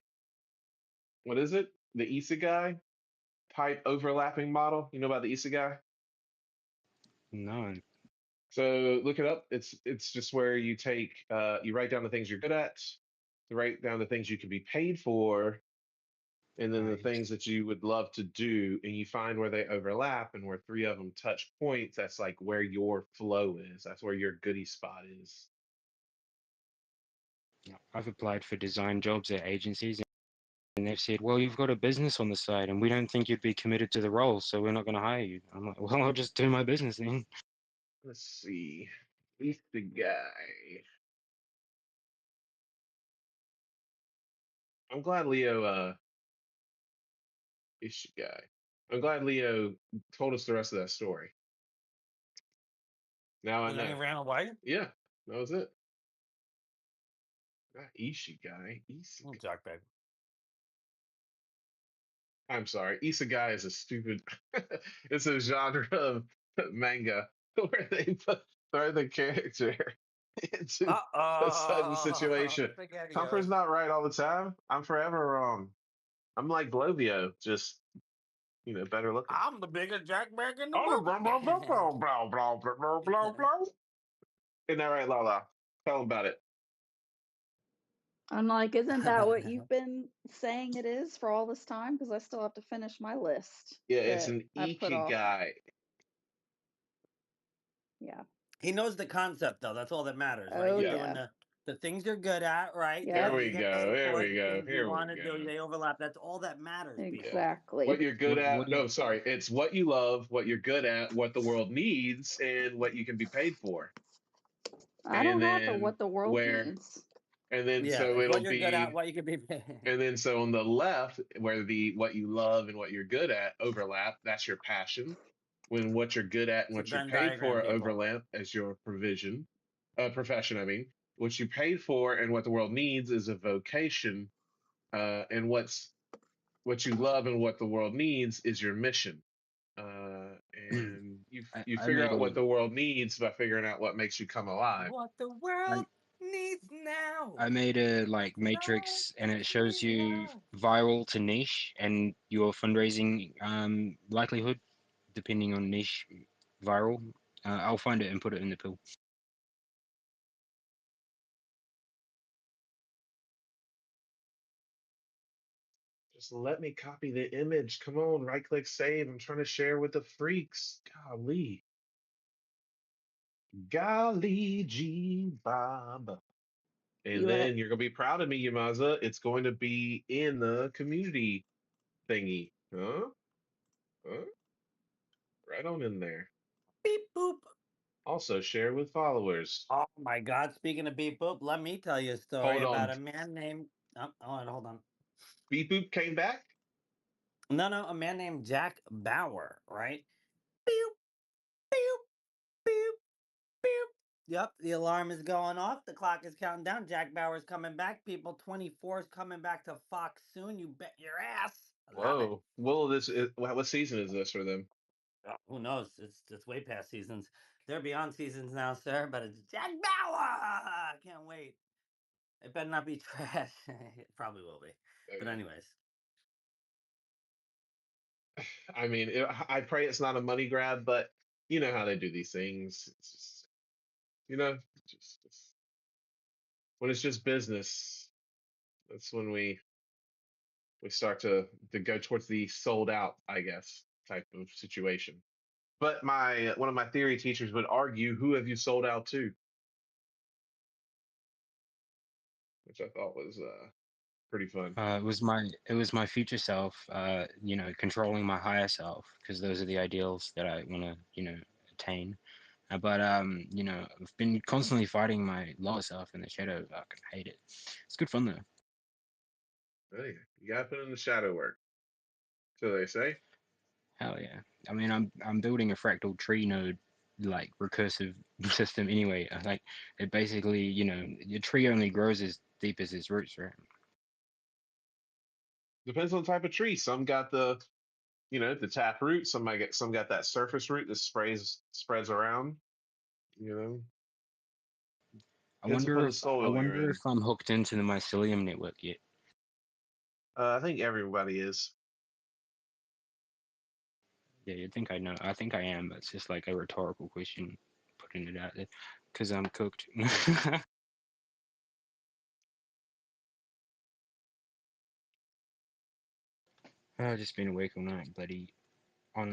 What is it? The isekai type overlapping model. You know about the isekai? No. So look it up. It's just where you write down the things you're good at, you write down the things you can be paid for, and then the Nice. things that you would love to do, and you find where they overlap and where 3 of them touch points. That's like where your flow is. That's where your goodie spot is. I've applied for design jobs at agencies and they've said, well, you've got a business on the side and we don't think you'd be committed to the role, so we're not going to hire you. I'm like, well, I'll just do my business then. Let's see. He's the guy. I'm glad Leo is the guy. I'm glad Leo told us the rest of that story. Now I And then he know. ran away? Yeah, that was it. Not Ishi Isekai. Jackbag. I'm sorry. Isekai is a stupid. It's a genre of manga where they throw the character into a sudden situation. Comfort's not right all the time. I'm forever wrong. I'm like Glovio, just better looking. I'm the biggest jackbag in the Oh, book. blah blah blah blah blah blah blah blah blah blah. Isn't that right, Lala? Tell them about it. I'm like, isn't that what you've been saying it is for all this time? Because I still have to finish my list. Yeah, it's that an I put off. ikigai. Yeah. He knows the concept, though. That's all that matters, right? Oh, You're Yeah. doing yeah. The things you're good at, right? Yeah. There You we get go. paid There for it. we The go. things you Here we want to do, go. they overlap. That's all that matters, people. Exactly. What you're good What at. do you- No, sorry. It's what you love, what you're good at, what the world needs, and what you can be paid for. I And don't have the what then the world where, needs. and then Yeah, so it's what it'll you're good at, be, what you can be paid. and then so on the left, where the what you love and what you're good at overlap, that's your passion. When what you're good at and It's a what you're Venn paid diagram, for people. overlap as your profession. I mean, what you paid for and what the world needs is a vocation. And what you love and what the world needs is your mission. And you I figure made out what a the world needs by figuring out what makes you come alive. What the I, world needs now. I made a like Now. matrix, and it shows you Now. viral to niche and your fundraising likelihood depending on niche viral. I'll find it and put it in the pill. Just let me copy the image. Come on, right click save. I'm trying to share with the freaks. Golly. Golly gee Bob. And You then you're gonna be proud of me, Yamaza. It's going to be in the community thingy. Huh? Huh? Right on in there. Beep boop. Also share with followers. Oh my God! Speaking of beep boop, let me tell you a story Hold about on. a man named. Hold on. Beep boop came back? No, a man named Jack Bauer, right? Beep, beep, beep, beep. Yep, the alarm is going off. The clock is counting down. Jack Bauer's coming back. People, 24 is coming back to Fox soon. You bet your ass. I love it. Whoa. Well, what season is this for them? Who knows? It's way past seasons. They're beyond seasons now, sir. But it's Jack Bauer. I can't wait. It better not be trash. It probably will be. But Okay. anyways, I mean, I pray it's not a money grab, but you know how they do these things. It's just, you know, just when it's just business, that's when we start to go towards the sold out, I guess, type of situation. But my one of my theory teachers would argue, who have you sold out to? Which I thought was pretty fun. It was my future self, controlling my higher self, because those are the ideals that I want to, attain. But I've been constantly fighting my lower self in the shadow. I can hate it. It's good fun though. Hey, you gotta put in the shadow work. So they say. Hell yeah. I mean, I'm building a fractal tree node like recursive system anyway. Like it basically, your tree only grows as deep as its roots, right? Depends on the type of tree. Some got the tap root. Some got that surface root that spreads around. You know, I depends wonder upon the if I soil you're wonder in. if I'm hooked into the mycelium network yet. I think everybody is. Yeah, you'd think I know. I think I am, but it's just like a rhetorical question, putting it out there, because I'm cooked. I've just been awake all night, bloody on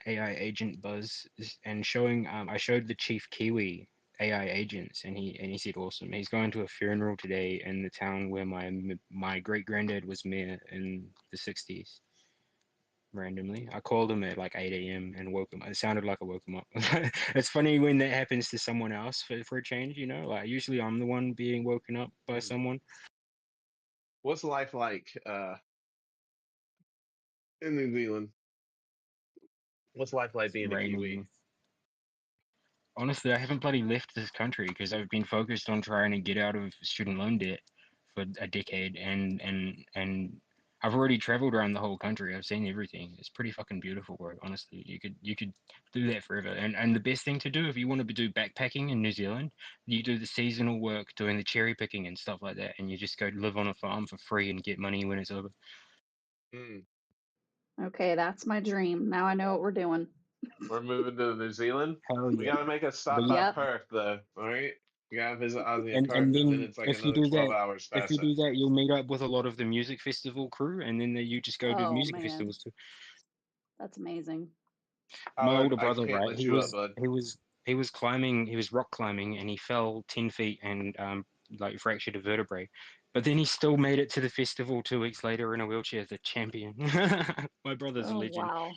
AI agent buzz and showing. I showed the chief Kiwi AI agents, and he said awesome. He's going to a funeral today in the town where my great granddad was mayor in the '60s. Randomly, I called him at like 8 a.m. and woke him. It sounded like I woke him up. It's funny when that happens to someone else for a change, Like usually I'm the one being woken up by Hmm. someone. What's life like in New Zealand? What's life like It's being a Kiwi? raining. Honestly, I haven't bloody left this country because I've been focused on trying to get out of student loan debt for a decade, and I've already traveled around the whole country. I've seen everything. It's pretty fucking beautiful, bro. Honestly, you could do that forever. And the best thing to do if you want to do backpacking in New Zealand, you do the seasonal work, doing the cherry picking and stuff like that, and you just go live on a farm for free and get money when it's over. Hmm. Okay, that's my dream. Now I know what we're doing. We're moving to New Zealand. Hell We yeah. gotta make a But stop by Yep. Perth, though. All right, we gotta visit Ozzy in and Perth, and then then it's like if you another do 12 that, hours if past you that. do that, you'll meet up with a lot of the music festival crew, and then you just go to Oh music man, festivals too. that's amazing. My Howard, older I brother, can't right? let you up, bud. He was climbing, he was rock climbing, and he fell 10 feet and like fractured a vertebrae. But then he still made it to the festival 2 weeks later in a wheelchair as a champion. My brother's a Oh, legend. wow.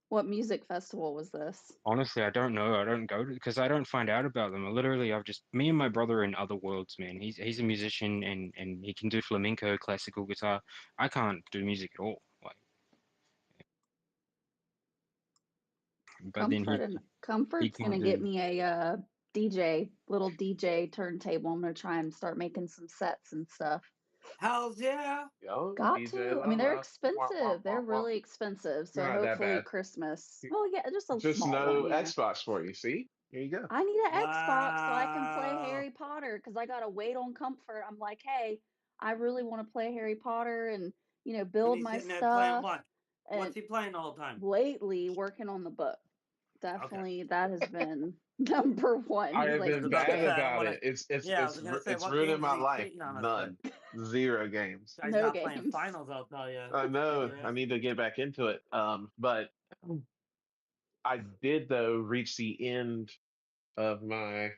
What music festival was this? Honestly, I don't know. I don't go to because I don't find out about them. Literally, I've just me and my brother are in other worlds, man. He's a musician and he can do flamenco, classical guitar. I can't do music at all. Like, but then he Comfort's gonna can't get do. me a little DJ turntable. I'm gonna try and start making some sets and stuff. Hells yeah. Yo, Got DJ to. I mean, they're Lala. Wah, wah, expensive. They're wah, wah. really expensive. So They're not that hopefully bad. Christmas. Well, yeah, just a Just small no one. Yeah. Xbox for you. See, here you go. I need an Xbox so I can play Wow. Harry Potter because I gotta wait on Comfort. I'm like, hey, I really want to play Harry Potter and And build he's my sitting there playing stuff. what? And What's he playing all the time? lately, working on the book. Okay. Definitely, that has been number one. I He's have like, I was been you about to bad say, can't. I about want it. to. Yeah, I was gonna say, It's what ruining games is my he life. cheating on us None. with? 0 games. Guy's No not playing games. finals, I'll tell you. I know. I need to get back into it. But I did though reach the end of my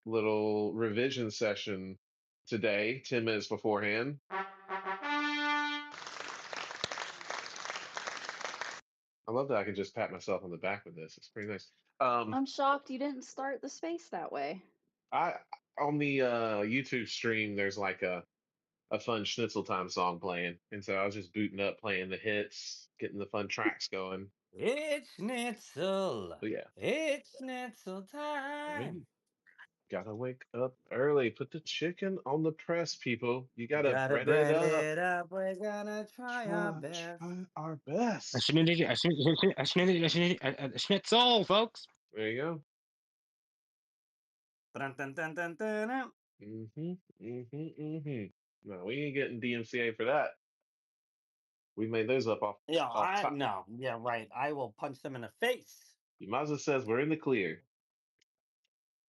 little revision session today, 10 minutes beforehand. I love that I can just pat myself on the back with this. It's pretty nice. I'm shocked you didn't start the space that way. I on the YouTube stream, there's like a fun Schnitzel Time song playing, and so I was just booting up, playing the hits, getting the fun tracks going. It's Schnitzel. But yeah, It's Schnitzel time. Gotta wake up early. Put the chicken on the press, people. You gotta Gotta bread it bread up. it up. We're gonna try our best. Try our A best. schnitzel, folks. There you go. Dun, dun, dun, dun, dun, dun. No, we ain't getting DMCA for that. We made those up Yeah, off top. no. Yeah, right. I will punch them in the face. Yamaza says we're in the clear.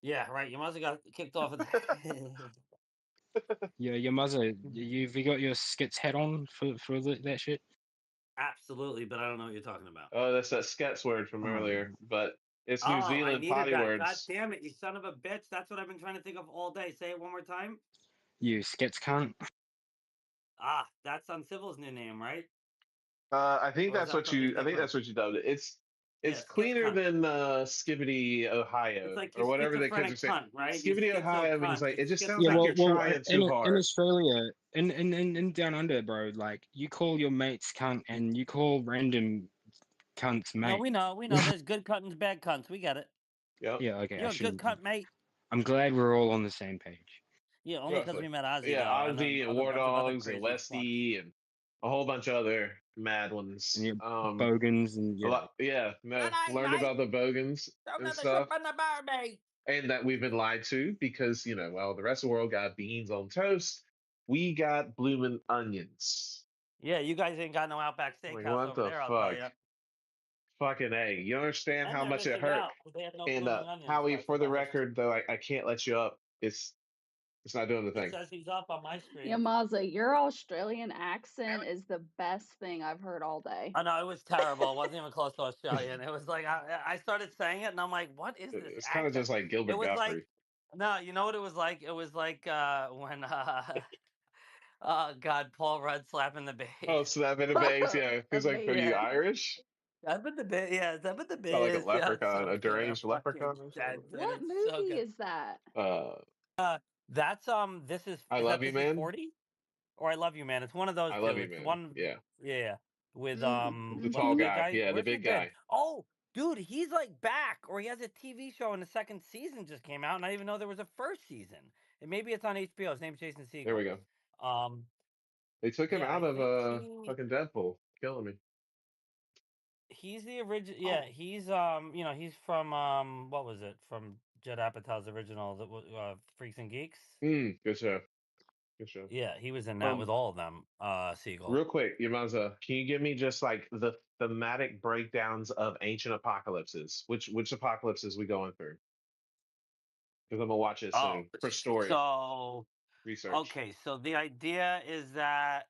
Yeah, right. You must have got kicked off of that. Yeah, your mother. You've got your skits hat on for that shit. Absolutely, but I don't know what you're talking about. Oh, that's that skets word from earlier, but it's New Oh, I Zealand needed potty that. words. God damn it, you son of a bitch. That's what I've been trying to think of all day. Say it one more time. You skits cunt. Ah, that's Uncivil's new name, right? I think Or is that's that what something you. I think different? that's what you dubbed it. It's Yeah, it's skits cleaner cunt. than Skibbity, Ohio, It's like or you whatever the kids are schizophrenic saying. cunt, right? You Skibbity, schizo Ohio means cunt. like it It's just sounds Yeah, like schizo. you're trying too in hard. Australia, in down under, bro, like you call your mates cunt and you call random cunts mate. No, we know. There's good cunt and bad cunts. We get it. Yep. Yeah, okay. You're a good cunt, mate. I'm glad we're all on the same page. Yeah, only because we met Ozzy, Yeah, though, and Ozzy and a War bunch of other Dogs and crazy fucks. Westy and a whole bunch of other mad ones. And your bogans and a lot, learned about the bogans and stuff, and that we've been lied to because well, the rest of the world got beans on toast. We got bloomin' onions. Yeah, you guys ain't got no Outback Like, Steakhouse what over the there, I'll tell fuck? you. Fucking A. You understand And how they're much it missing hurt? out. They have no And blooming onions. Howie, left for in the house. record, though, I can't let you up. It's not doing the It thing. says he's up on my screen. Yamaza, your Australian accent is the best thing I've heard all day. I know, it was terrible. It wasn't even close to Australian. It was like, I started saying it, and I'm like, what is this It's accent? kind of just like Gilbert It was Gottfried. like, no, you know what it was like? It was like when, God, Paul Rudd slapping the bass. Oh, slapping the bass, yeah. He's like, are you Irish? Slapping the bass, yeah, slapping the bass. Oh, like a Yeah, leprechaun, so a good. deranged I'm fucking leprechaun or dead, something. dude. What It's so movie good. is that? That's this is I is Love that You, This Is Man. 40? Or I Love You, Man. It's one of those I two. Love You, It's Man. one, Yeah. with The what's tall the big guy. guy? Yeah, the Where's he big been? guy. Oh, dude, he's like back, or he has a TV show, and the second season just came out, and I didn't even know there was a first season. And maybe it's on HBO. His name's Jason Segel. There we go. They took him out of fucking Deadpool, killing me. He's the original. Yeah, he's he's from what was it? From Judd Apatow's original, Freaks and Geeks. Good show. Good show. Yeah, he was in that with all of them. Segel. Real quick, Yamaza, can you give me just like the thematic breakdowns of ancient apocalypses? Which apocalypses we going through? Because I'm gonna watch it soon for story. So research. Okay, so the idea is that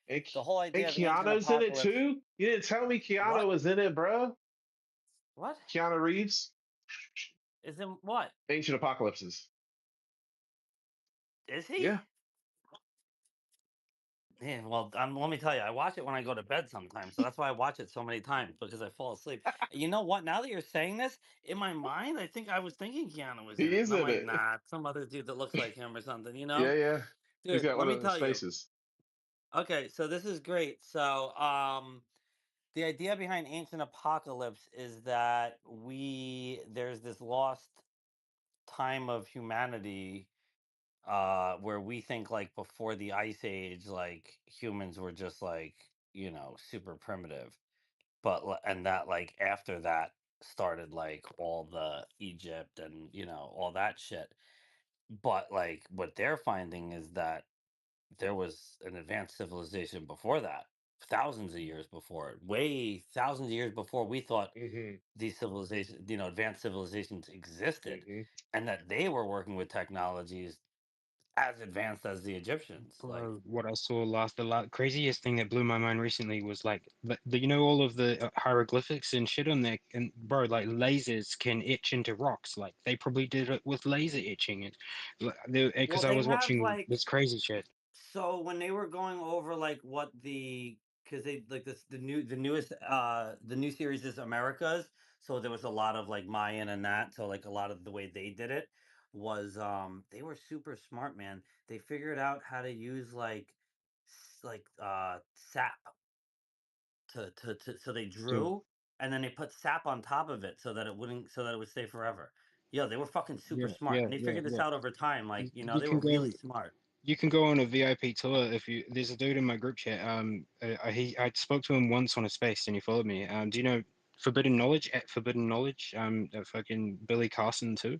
and, the whole idea and of ancient Keanu's in it apocalypse. too. You didn't tell me Keanu was in it, bro. What? Keanu Reeves. Is in what? Ancient Apocalypses. Is he? Yeah. Man, well, let me tell you, I watch it when I go to bed sometimes, so that's why I watch it so many times because I fall asleep. You know what? Now that you're saying this, in my mind, I think I was thinking Keanu was in He it, is and I'm in like, it. nah, some other dude that looks like him or something. You Yeah, know, yeah. He's dude. got Let one me of his tell you. faces. Okay, so this is great. So, the idea behind Ancient Apocalypse is that there's this lost time of humanity where we think like before the ice age like humans were just like super primitive and that like after that started like all the Egypt and all that shit, but like what they're finding is that there was an advanced civilization before that, thousands of years before it, way thousands of years before we thought Hmm. these civilizations, advanced civilizations existed, Hmm. and that they were working with technologies as advanced as the Egyptians. Like, Bro, what I saw the craziest thing that blew my mind recently was like, all of the hieroglyphics and shit on there, and bro, like lasers can etch into rocks. Like they probably did it with laser etching, and well, because I they was have watching like this crazy shit. so when they were going over like what because they like this the new series is Americas, so there was a lot of like Mayan and that, so like a lot of the way they did it was they were super smart, man. They figured out how to use like sap to so they So drew and then they put sap on top of it so that it would stay forever. Yeah, they were fucking super yeah, smart, yeah, and they yeah, figured this yeah. out over time. Like, You they can were go. really smart. You can go on a VIP tour if you. There's a dude in my group chat. I spoke to him once on a space, and he followed me. Do you know Forbidden Knowledge? At Forbidden Knowledge, that fucking Billy Carson too.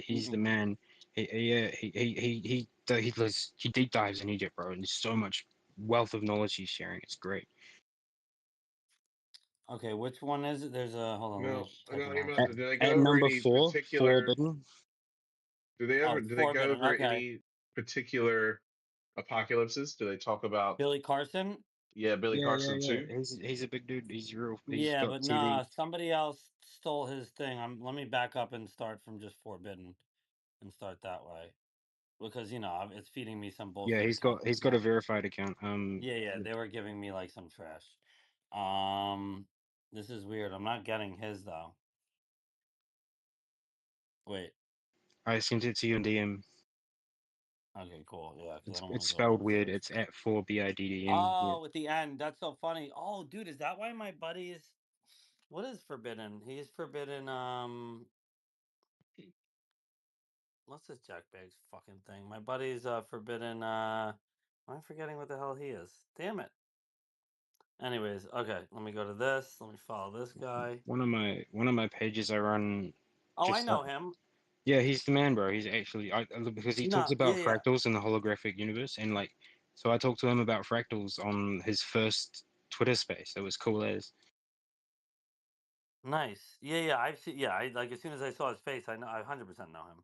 He's the Mm-mm. man. He deep dives in Egypt, bro, and there's so much wealth of knowledge he's sharing. It's great. Okay, which one is it? There's a hold on, let No, me type no, it you out. must. Do they go At over number any four, particular? Forbidden. Oh, Do they go Forbidden. over Okay, any particular apocalypses? Do they talk about? Billy Carson. Yeah, Billy Yeah, yeah, Carson yeah. too. He's a big dude. He's real. He's Yeah, got but TV. nah, somebody else stole his thing. Let me back up and start from just Forbidden and start that way because it's feeding me some Yeah, bullshit account. he's got a verified account. Yeah, yeah, they were giving me like some trash. Um, this is weird. I'm not getting his though. Wait. I sent it to you in DM. Okay, cool. Yeah, because I don't want It's to go spelled weird. downstairs. It's at 4BIDDN. Yeah. Oh, at the end. That's so funny. Oh, dude, is that why my buddy's what is forbidden? He's forbidden. What's this jackbag's fucking thing? My buddy's forbidden. I'm forgetting what the hell he is. Damn it. Anyways, okay. Let me go to this. Let me follow this guy. One of my pages I run Oh, I just know him. yeah, he's the man, bro. He's actually because he talks No, yeah, about yeah. fractals in the holographic universe, and like, so I talked to him about fractals on his first Twitter space. That was cool as. Nice. Yeah, yeah. I've seen. Yeah, I like as soon as I saw his face, I know. I 100% know him.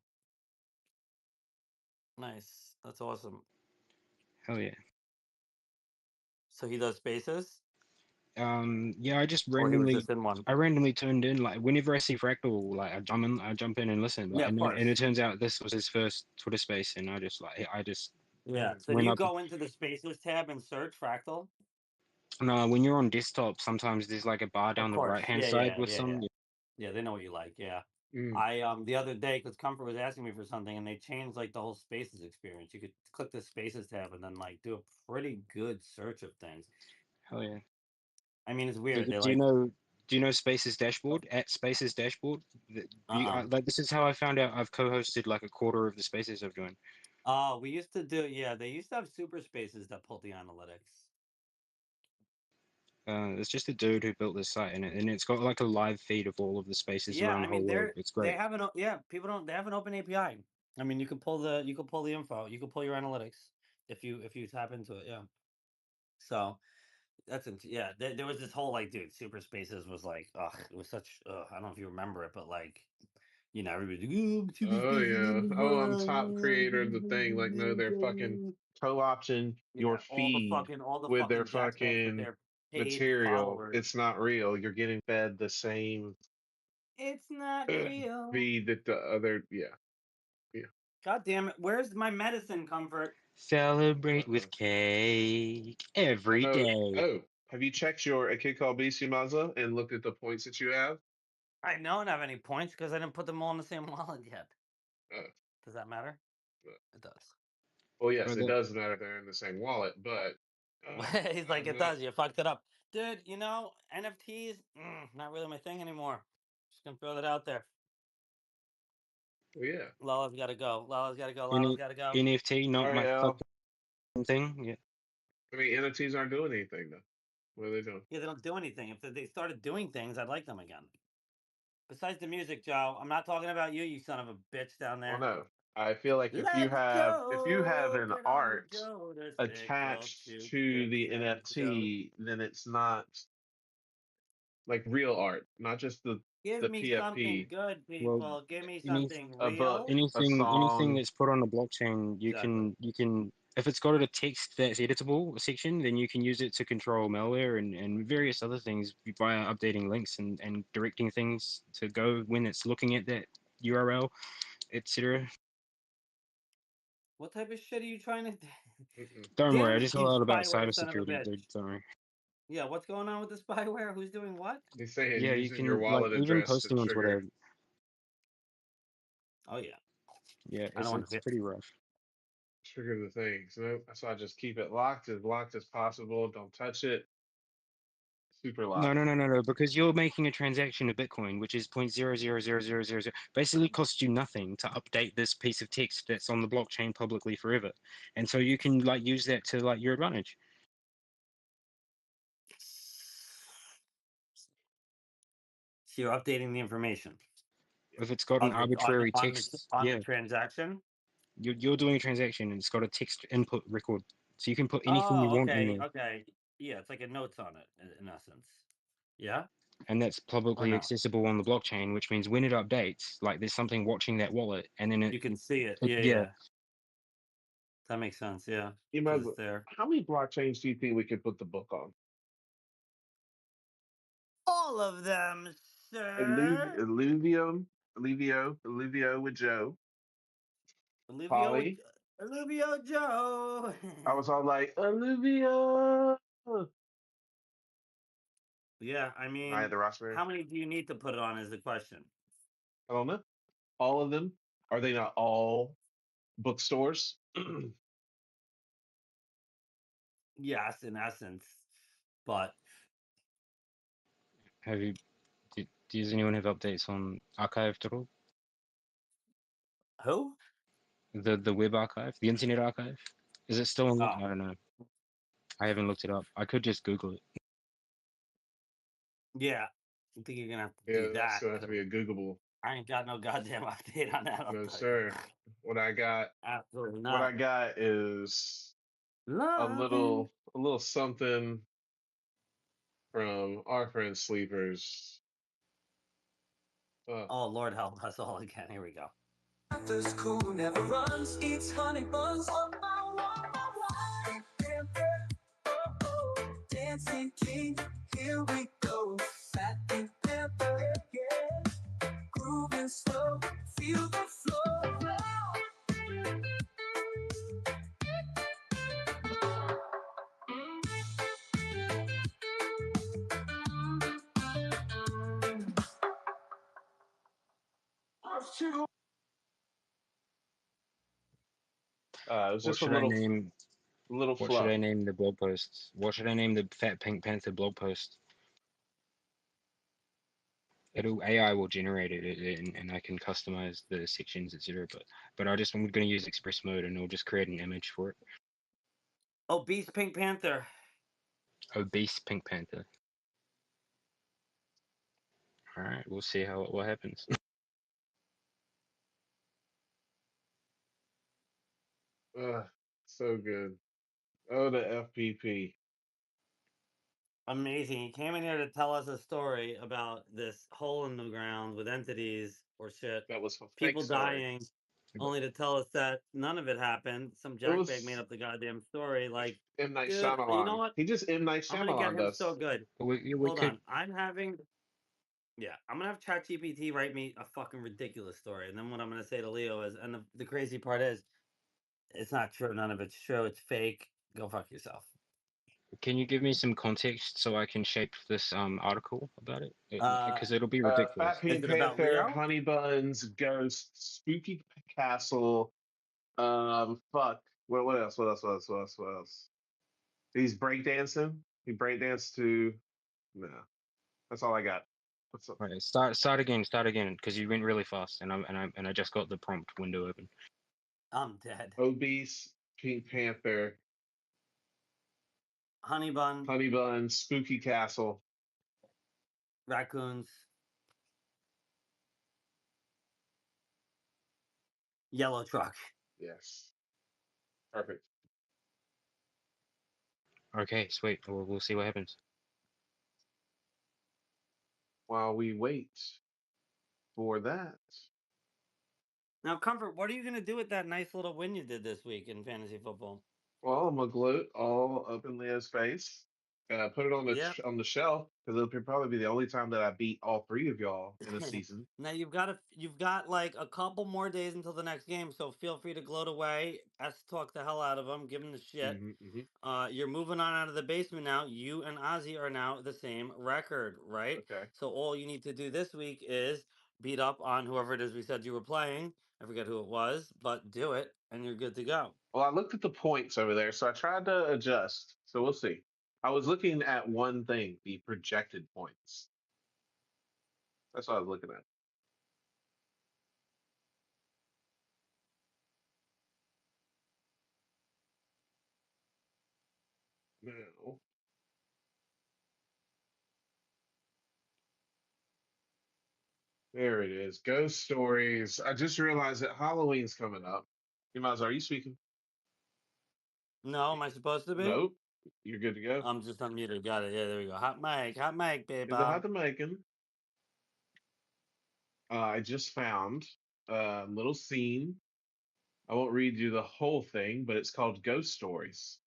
Nice. That's awesome. Hell yeah. So he does spaces, Yeah, or he was just in one. I randomly turned in like whenever I see fractal, like I jump in and listen, like, Yeah, of and it course. turns out this was his first Twitter space, and I just Yeah. So do went you up. go into the spaces tab and search fractal? No, when you're on desktop, sometimes there's like a bar Of down the right course. hand Yeah, side yeah, with yeah, yeah. some. Yeah, they know what you like. Yeah. Mm. I the other day because Comfort was asking me for something and they changed like the whole spaces experience. You could click the spaces tab and then like do a pretty good search of things. Hell yeah. I mean, it's Do, weird. They do you like know Spaces Dashboard at Spaces Dashboard? Like this is how I found out I've co-hosted like a quarter of the spaces I've joined. Oh, we used to do they used to have super spaces that pulled the analytics. It's just a dude who built this site, and it's got like a live feed of all of the spaces Yeah, around I the whole mean world. It's they great. have an people don't they have an open API. I mean, you can pull the info, you can pull your analytics if you tap into it. Yeah. So yeah. There was this whole like, dude, Super Spaces was like, it was such. I don't know if you remember it, but like, everybody, "Ooh, Super Oh Spaces yeah. number Oh, I'm top creator of the thing. Like, no, they're fucking one." co-opting your Yeah, feed all the with their fucking jackbags with fucking their paid material. followers. It's not real. You're getting fed the same. It's not real. the other, yeah. God damn it! Where's my medicine, Comfort? Celebrate with cake every No. day. Oh, have you checked your A Kid Called BC Mazza and looked at the points that you have? I don't have any points because I didn't put them all in the same wallet yet. Oh. Does that matter? No. It does. Well, yes, Well, it does matter if they're in the same wallet, but He's like, I'm it not. does. You fucked it up, dude. You know, NFTs, not really my thing anymore. Just gonna throw that out there. Well, yeah. Lala's got to go. Lala's got to go. Any Lala's got to go. NFT, not All my right, Al. fucking thing. Yeah. I mean, NFTs aren't doing anything though. What are they doing? Yeah, they don't do anything. If they started doing things, I'd like them again. Besides the music, Joe, I'm not talking about you, you son of a bitch down there. Well, no. I feel like if you Let's have go. an Get on the art Joe to stick up attached to to sticks the and stones. NFT, then it's not like real art, not just the Give me something PFP. good, Well, people. Give me any something A book, real. a anything song. that's put on a blockchain, Exactly. you can if it's got a text that's editable section, then you can use it to control malware and various other things via updating links and directing things to go when it's looking at that URL, etc. What type of shit are you trying to do? Don't worry, Damn I it, just you know a lot about spyware son of a cybersecurity, bitch. dude. Don't worry. Yeah, what's going on with the spyware? Who's doing what? He's saying Yeah, you using your can like wallet even address to posting on trigger. Twitter. Oh, yeah. Yeah, I don't want to it's be. pretty rough. Trigger the thing. So I just keep it locked as possible. Don't touch it. Super locked. No, because you're making a transaction of Bitcoin, which is 0.000000. Basically costs you nothing to update this piece of text that's on the blockchain publicly forever. And so you can like use that to like your advantage. So you're updating the information If it's got an of the arbitrary text, on the yeah, transaction. you're doing a transaction and it's got a text input record. So you can put anything you Oh, want in okay, there. okay. Yeah, it's like a notes on it in essence. Yeah, And that's or publicly no? accessible on the blockchain, which means when it updates, like there's something watching that wallet and then You can see it. it Yeah, yeah. yeah. That makes sense. Yeah, You might, because it's there. how many blockchains do you think we could put the book on? All of them, sir. Alluvio with Joe. Polly. Olivio Joe. I was all like, Alluvio. Yeah, I I had mean, the roster. how many do you need to put it on is the question. I don't know. All of them. Are they not all bookstores? Yes, in essence, but Have you does anyone have updates on archive.org? who? The web archive, the internet archive? Is it still on? Oh, I don't know. I haven't looked it up. I could just Google it. yeah. I think you're gonna have to Yeah, do that's that gonna have to because be a Googleable. I ain't got no goddamn update on that. I'll No, tell you. sir. What I got Absolutely what I not. got is Loving. a little something from our friend Sleepers. Oh Lord, help us all again. Here we go. This cool never runs, eats honey buns on my wall. Dancing king, here we go. Fat Pink Panther, yeah. Grooving slow, feel the flow. It was What just a should I little name? What should fluff. I name the blog post? What should I name the Fat Pink Panther blog post? AI will generate it and I can customize the sections, etc. But I'm going to use Express mode and it'll just create an image for it. Obese Pink Panther. Obese Pink Panther. All right, we'll see what happens. So good. Oh, the FPP. Amazing. He came in here to tell us a story about this hole in the ground with entities or shit. That was a fake People story. dying, only to tell us that none of it happened. Some It jackbag made was up the goddamn story. Like, M. Night dude, you know Shyamalan. what? He just M. Night I'm gonna get Shyamalan him does. so good. We Hold could on. I'm having Yeah, I'm gonna have ChatGPT write me a fucking ridiculous story, and then what I'm gonna say to Leo is, and the crazy part is, it's not true. None of it's true. It's fake. Go fuck yourself. Can you give me some context so I can shape this article about it? Because it'll be Fat ridiculous. Is Pink it about Panther, Leo? Honey Buns, Ghost, Spooky Castle. Fuck. What else? What else? What else? What else? What else? He's breakdancing. He breakdanced to. No, that's all I got. What's up? Right, start again, because you went really fast, and I just got the prompt window open. I'm dead. Obese, Pink Panther, Honey bun, Honey Buns, Spooky Castle. raccoons, yellow truck. Yes. Perfect. Okay, sweet. We'll see what happens. While we wait for that. Now, Comfort, what are you gonna do with that nice little win you did this week in fantasy football? Well, I'm gonna gloat all up in Leo's face. Put it on the Yeah. on the shelf because it'll probably be the only time that I beat all three of y'all in a season. Now you've got like a couple more days until the next game, so feel free to gloat away. Talk the hell out of them, give them the shit. You're moving on out of the basement now. You and Ozzy are now the same record, right? Okay. So all you need to do this week is beat up on whoever it is we said you were playing. I forget who it was, but do it, and you're good to go. Well, I looked at the points over there, so I tried to adjust. So we'll see. I was looking at one thing, the projected points. That's what I was looking at. Now, there it is. Ghost stories. I just realized that Halloween's coming up. Imaz, are you speaking? No, am I supposed to be? Nope. You're good to go. I'm just unmuted. Got it. Yeah, there we go. Hot mic, baby. Is it hot to making? I just found a little scene. I won't read you the whole thing, but it's called Ghost Stories.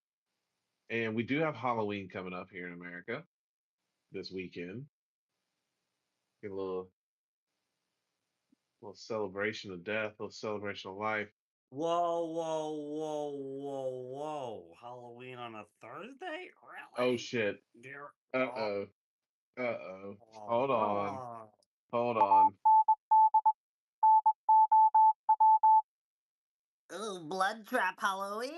And we do have Halloween coming up here in America this weekend. Get a little celebration of death, a little celebration of life. Whoa, whoa, whoa, whoa, whoa. Halloween on a Thursday? Oh Really? shit. Dear. Uh-oh. Uh-oh. Oh, Hold on. oh. Hold on. Ooh, blood trap Halloween.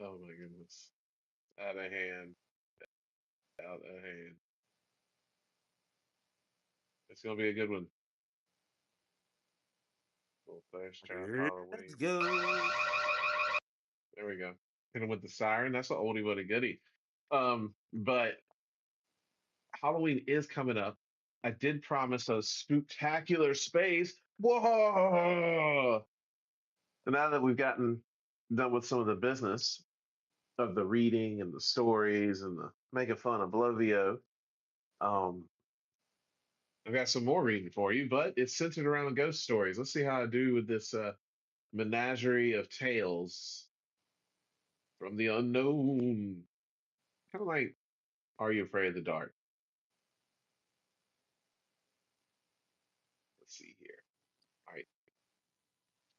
Oh my goodness. Out of hand. Out of hand. It's gonna be a good one. Little thirst trap Let's Halloween. go. There we go. Hit him with the siren. That's an oldie but a goodie. But Halloween is coming up. I did promise a spectacular space. Whoa! And now that we've gotten done with some of the business of the reading and the stories and the making fun of Blovio, um, I've got some more reading for you, but it's centered around ghost stories. Let's see how I do with this menagerie of tales from the unknown. Kind of like Are You Afraid of the Dark? Let's see here. All right.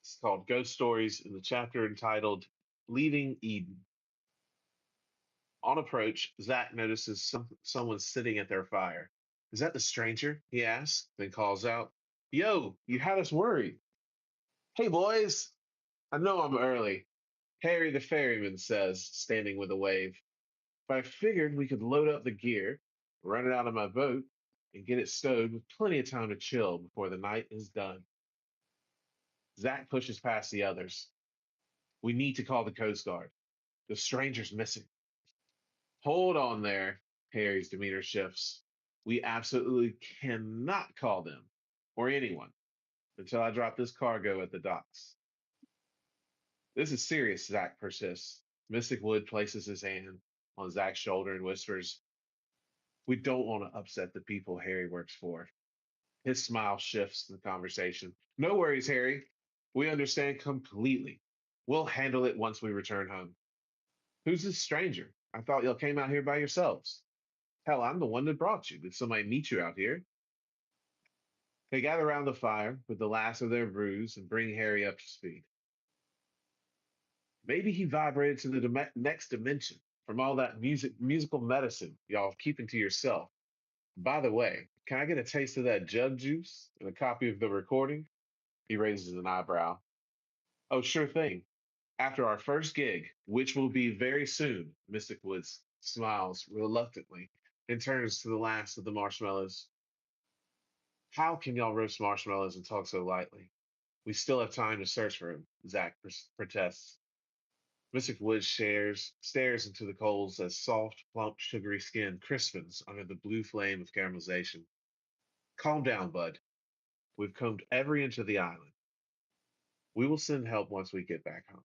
It's called Ghost Stories in the chapter entitled Leaving Eden. On approach, Zach notices someone sitting at their fire. Is that the stranger? He asks, then calls out, Yo, you had us worried. Hey, boys. I know I'm early. Harry the ferryman says, standing with a wave. But I figured we could load up the gear, run it out of my boat, and get it stowed with plenty of time to chill before the night is done. Zach pushes past the others. We need to call the Coast Guard. The stranger's missing. Hold on there. Harry's demeanor shifts. We absolutely cannot call them or anyone until I drop this cargo at the docks. This is serious, Zach persists. Mystic Wood places his hand on Zach's shoulder and whispers, We don't want to upset the people Harry works for. His smile shifts the conversation. No worries, Harry. We understand completely. We'll handle it once we return home. Who's this stranger? I thought y'all came out here by yourselves. Hell, I'm the one that brought you. Did somebody meet you out here? They gather around the fire with the last of their brews and bring Harry up to speed. Maybe he vibrated to the next dimension from all that musical medicine y'all keeping to yourself. By the way, can I get a taste of that jug juice and a copy of the recording? He raises an eyebrow. Oh, sure thing. After our first gig, which will be very soon, Mystic Woods smiles reluctantly and turns to the last of the marshmallows. How can y'all roast marshmallows and talk so lightly? We still have time to search for him, Zach protests. Mystic Woods stares into the coals as soft, plump, sugary skin crispens under the blue flame of caramelization. Calm down, bud. We've combed every inch of the island. We will send help once we get back home.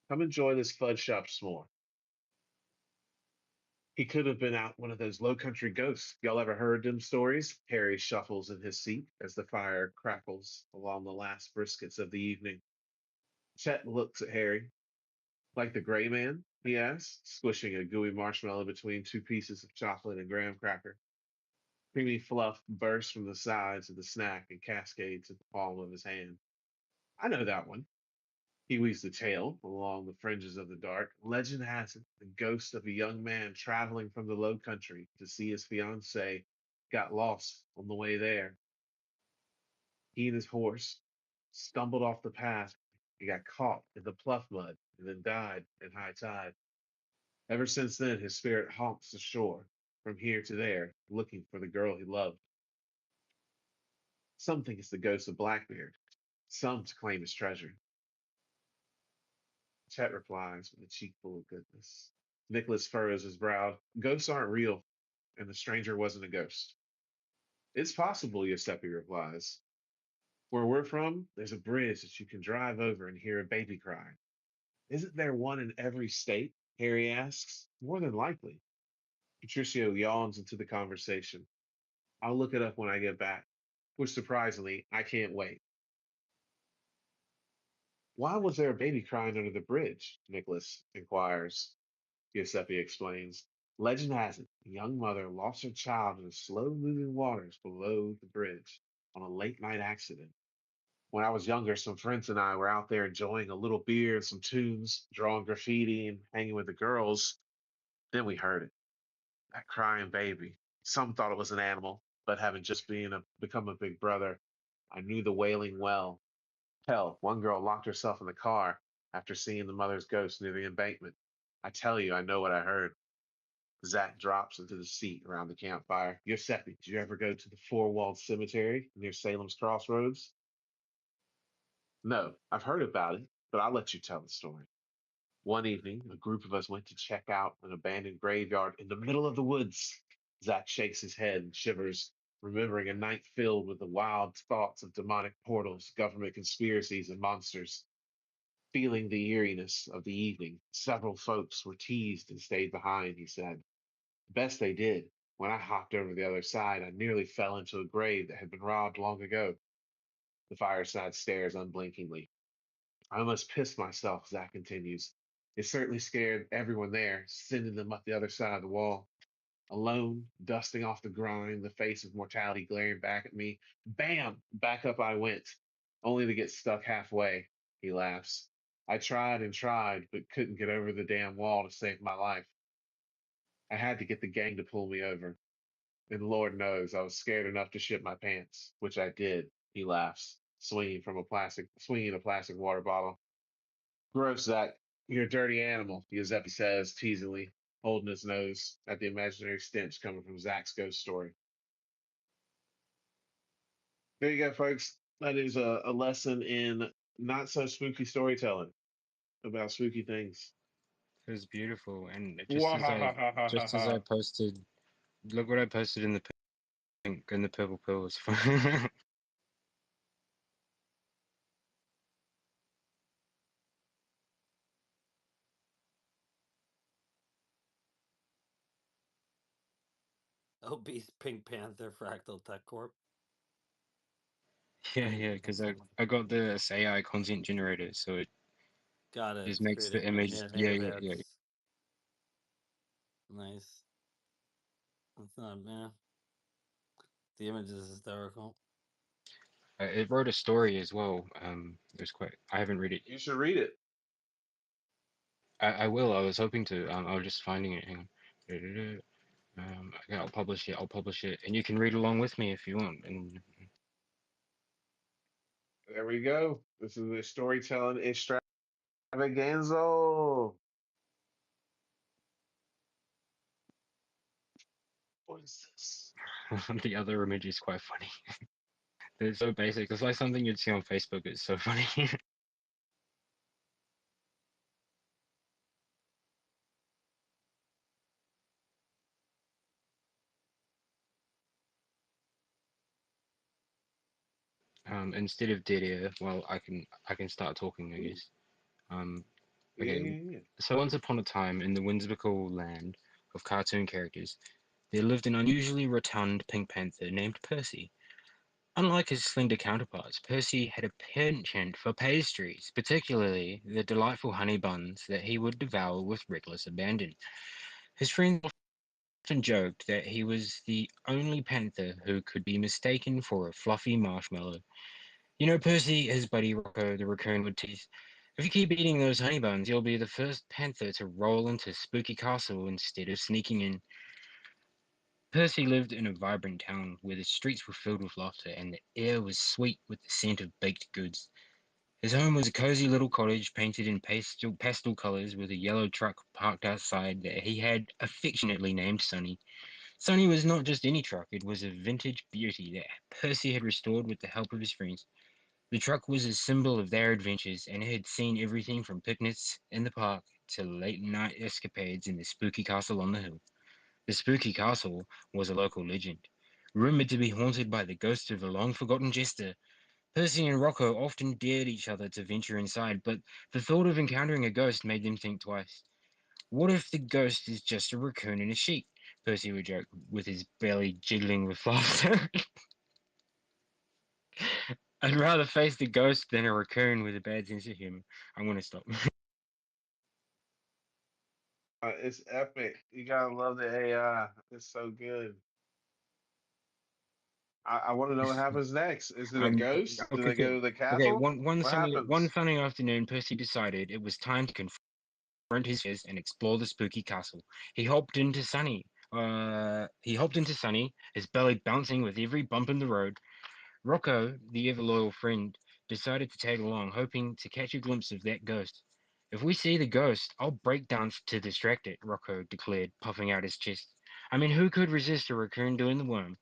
Come enjoy this fudge shop s'more. He could have been out one of those low country ghosts. Y'all ever heard them stories? Harry shuffles in his seat as the fire crackles along the last briskets of the evening. Chet looks at Harry. Like the gray man? He asks, squishing a gooey marshmallow between two pieces of chocolate and graham cracker. Creamy fluff bursts from the sides of the snack and cascades in the palm of his hand. I know that one. He weaves the tale along the fringes of the dark. Legend has it the ghost of a young man traveling from the low country to see his fiancée got lost on the way there. He and his horse stumbled off the path and got caught in the pluff mud and then died at high tide. Ever since then, his spirit haunts the shore from here to there, looking for the girl he loved. Some think it's the ghost of Blackbeard, some to claim his treasure. Chet replies with a cheek full of goodness. Nicholas furrows his brow. Ghosts aren't real, and the stranger wasn't a ghost. It's possible, Giuseppe replies. Where we're from, there's a bridge that you can drive over and hear a baby cry. Isn't there one in every state? Harry asks. More than likely. Patricio yawns into the conversation. I'll look it up when I get back, which surprisingly, I can't wait. Why was there a baby crying under the bridge? Nicholas inquires. Giuseppe explains. Legend has it, a young mother lost her child in the slow moving waters below the bridge on a late night accident. When I was younger, some friends and I were out there enjoying a little beer and some tunes, drawing graffiti and hanging with the girls. Then we heard it, that crying baby. Some thought it was an animal, but having just become a big brother, I knew the wailing well. Hell, one girl locked herself in the car after seeing the mother's ghost near the embankment. I tell you, I know what I heard. Zach drops into the seat around the campfire. Giuseppe, did you ever go to the four-walled cemetery near Salem's Crossroads? No, I've heard about it, but I'll let you tell the story. One evening, a group of us went to check out an abandoned graveyard in the middle of the woods. Zach shakes his head and shivers, remembering a night filled with the wild thoughts of demonic portals, government conspiracies, and monsters. Feeling the eeriness of the evening, several folks were teased and stayed behind, he said. Best they did. When I hopped over the other side, I nearly fell into a grave that had been robbed long ago. The fireside stares unblinkingly. I almost pissed myself, Zach continues. It certainly scared everyone there, sending them up the other side of the wall. Alone, dusting off the grime, the face of mortality glaring back at me. Bam! Back up I went, only to get stuck halfway. He laughs. I tried and tried, but couldn't get over the damn wall to save my life. I had to get the gang to pull me over. And Lord knows I was scared enough to shit my pants, which I did. He laughs, swinging a plastic water bottle. Gross, Zach. You're a dirty animal, Giuseppe says teasingly, holding his nose at the imaginary stench coming from Zach's ghost story. There you go, folks. That is a lesson in not so spooky storytelling about spooky things. It was beautiful, and just as I Wow. posted, look what I posted in the pink and the purple pills. Obese Pink Panther Fractal Tech Corp. Yeah, because I got this AI content generator, so it Got it. just It's makes the creating image. Yeah, animated yeah, yeah. ads. Nice. That's not, man. The image is hysterical. It wrote a story as well. It was quite. I haven't read it. You should read it. I will. I was hoping to. I was just finding it. Hang on. Okay, I'll publish it. I'll publish it, and you can read along with me if you want. And There we go. This is the storytelling extravaganza. What is this? the other image is quite funny. They're so basic. It's like something you'd see on Facebook. It's so funny. Instead of dead air, well, I can start talking, I guess. Yeah, Okay. yeah, yeah. So once upon a time, in the whimsical land of cartoon characters, there lived an unusually rotund pink panther named Percy. Unlike his slender counterparts, Percy had a penchant for pastries, particularly the delightful honey buns that he would devour with reckless abandon. His friends often joked that he was the only panther who could be mistaken for a fluffy marshmallow. You know, Percy, his buddy Rocco the raccoon would tease, if you keep eating those honey buns, you'll be the first panther to roll into Spooky Castle instead of sneaking in. Percy lived in a vibrant town where the streets were filled with laughter and the air was sweet with the scent of baked goods. His home was a cozy little cottage painted in pastel colors with a yellow truck parked outside that he had affectionately named Sonny. Sonny was not just any truck, it was a vintage beauty that Percy had restored with the help of his friends. The truck was a symbol of their adventures, and it had seen everything from picnics in the park to late night escapades in the spooky castle on the hill. The spooky castle was a local legend, rumored to be haunted by the ghost of a long forgotten jester. Percy and Rocco often dared each other to venture inside, but the thought of encountering a ghost made them think twice. What if the ghost is just a raccoon in a sheet? Percy would joke, with his belly jiggling with laughter. I'd rather face the ghost than a raccoon with a bad sense of humor. I'm gonna stop. It's epic. You gotta love the AI. It's so good. I want to know what happens next. Is it a ghost? Do they Okay. go to the Okay. castle? One What sunny happens? afternoon, Percy decided it was time to confront his fears and explore the spooky castle. He hopped into Sunny, his belly bouncing with every bump in the road. Rocco, the ever loyal friend, decided to tag along, hoping to catch a glimpse of that ghost. If we see the ghost, I'll break dance to distract it, Rocco declared, puffing out his chest. I mean, who could resist a raccoon doing the worm?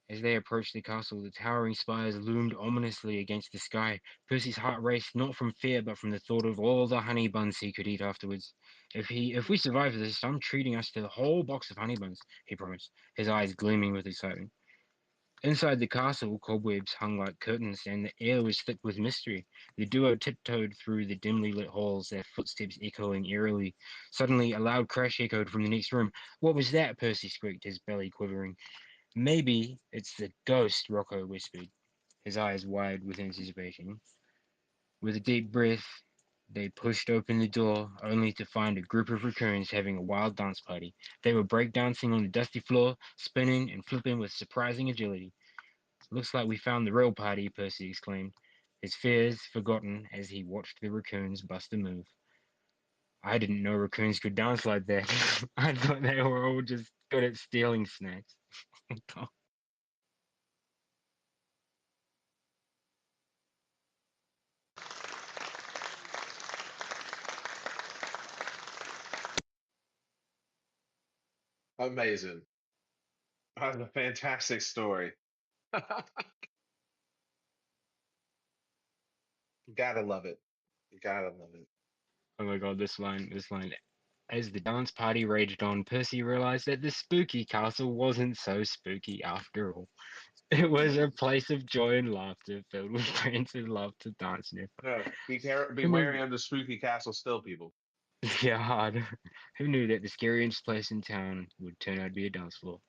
As they approached the castle, the towering spires loomed ominously against the sky. Percy's heart raced not from fear, but from the thought of all the honey buns he could eat afterwards. If we survive this, I'm treating us to the whole box of honey buns, he promised, his eyes gleaming with excitement. Inside the castle, cobwebs hung like curtains, and the air was thick with mystery. The duo tiptoed through the dimly lit halls, their footsteps echoing eerily. Suddenly, a loud crash echoed from the next room. What was that? Percy squeaked, his belly quivering. Maybe it's the ghost, Rocco whispered, his eyes wide with anticipation. With a deep breath, they pushed open the door, only to find a group of raccoons having a wild dance party. They were breakdancing on the dusty floor, spinning and flipping with surprising agility. Looks like we found the real party, Percy exclaimed, his fears forgotten as he watched the raccoons bust a move. I didn't know raccoons could dance like that. I thought they were all just good at stealing snacks. Amazing. That's a fantastic story. Gotta love it. Gotta love it. Oh my god, this line. As the dance party raged on, Percy realized that the spooky castle wasn't so spooky after all. It was a place of joy and laughter, filled with friends who loved to dance near. No, be Who knew? wary of the spooky castle still, people. Yeah, hard. Who knew that the scariest place in town would turn out to be a dance floor?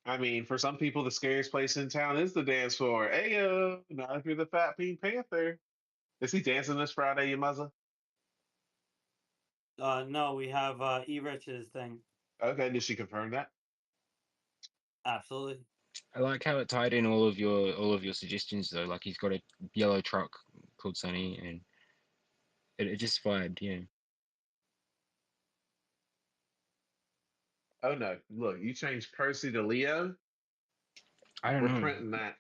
I mean, for some people, the scariest place in town is the dance floor. Hey, not if you're the Fat Pink Panther. Is he dancing this Friday, you muzza? No, we have E Rich's thing. Okay, did she confirm that? Absolutely. I like how it tied in all of your suggestions though. Like he's got a yellow truck called Sunny, and it just vibed. Yeah, Oh no! Look, you changed Percy to Leo. I don't We're know. printing that.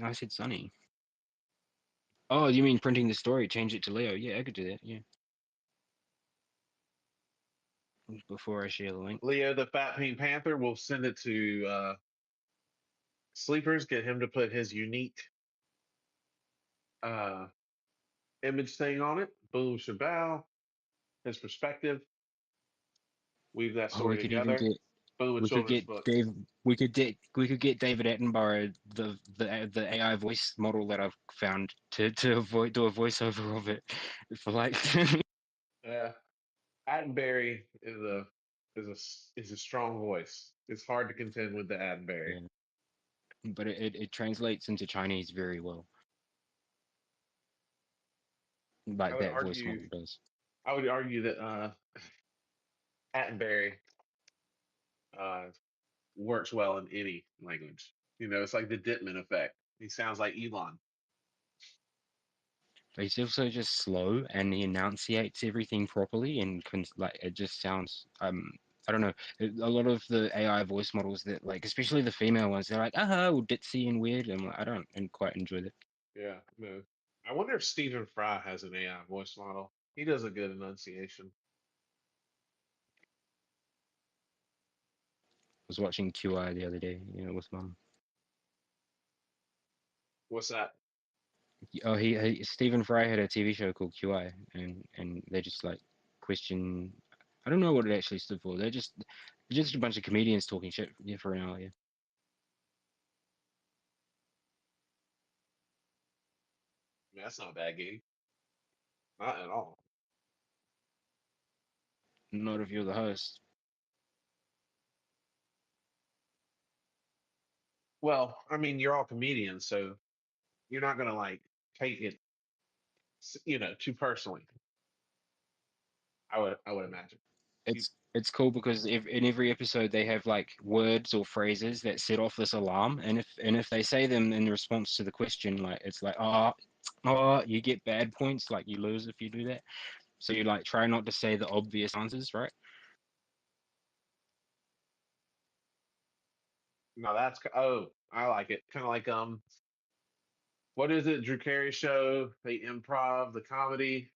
I said Sunny. Oh, you mean printing the story? Change it to Leo? Yeah, I could do that. Yeah. Before I share the link. Leo the Fat Pink Panther. We'll send it to Sleepers. Get him to put his unique uh, image thing on it. Boom, shabao. His perspective. Weave that Oh, story we could even together. get Boom, a we could children's get book. Dave. We could get David Attenborough, the AI voice model that I've found to avoid do a voiceover of it for like. Yeah, Attenberry is a strong voice. It's hard to contend with the Attenberry. Yeah, but it translates into Chinese very well, I like would that voice argue. model does. I would argue that Attenberry uh, works well in any language. It's like the Dittman effect. He sounds like Elon. But he's also just slow, and he enunciates everything properly, and like it just sounds. I don't know. A lot of the AI voice models that like, especially the female ones, they're like, all ditzy and weird, and I don't and quite enjoy that. Yeah, no. I wonder if Stephen Fry has an AI voice model. He does a good enunciation. Was watching QI the other day, with mum. What's that? Oh, Stephen Fry had a TV show called QI, and they just like question. I don't know what it actually stood for. They're just a bunch of comedians talking shit, yeah, for an hour. Yeah, I mean, that's not a bad gig. Not at all. not if you're the host. Well, I mean, you're all comedians, so you're not gonna like take it, too personally. I would imagine. You, It's cool because in every episode they have like words or phrases that set off this alarm, and if they say them in response to the question, like it's like you get bad points, like you lose if you do that. So you like try not to say the obvious answers, right? no, I like it. Kind of like what is it? Drew Carey show, the improv, the comedy.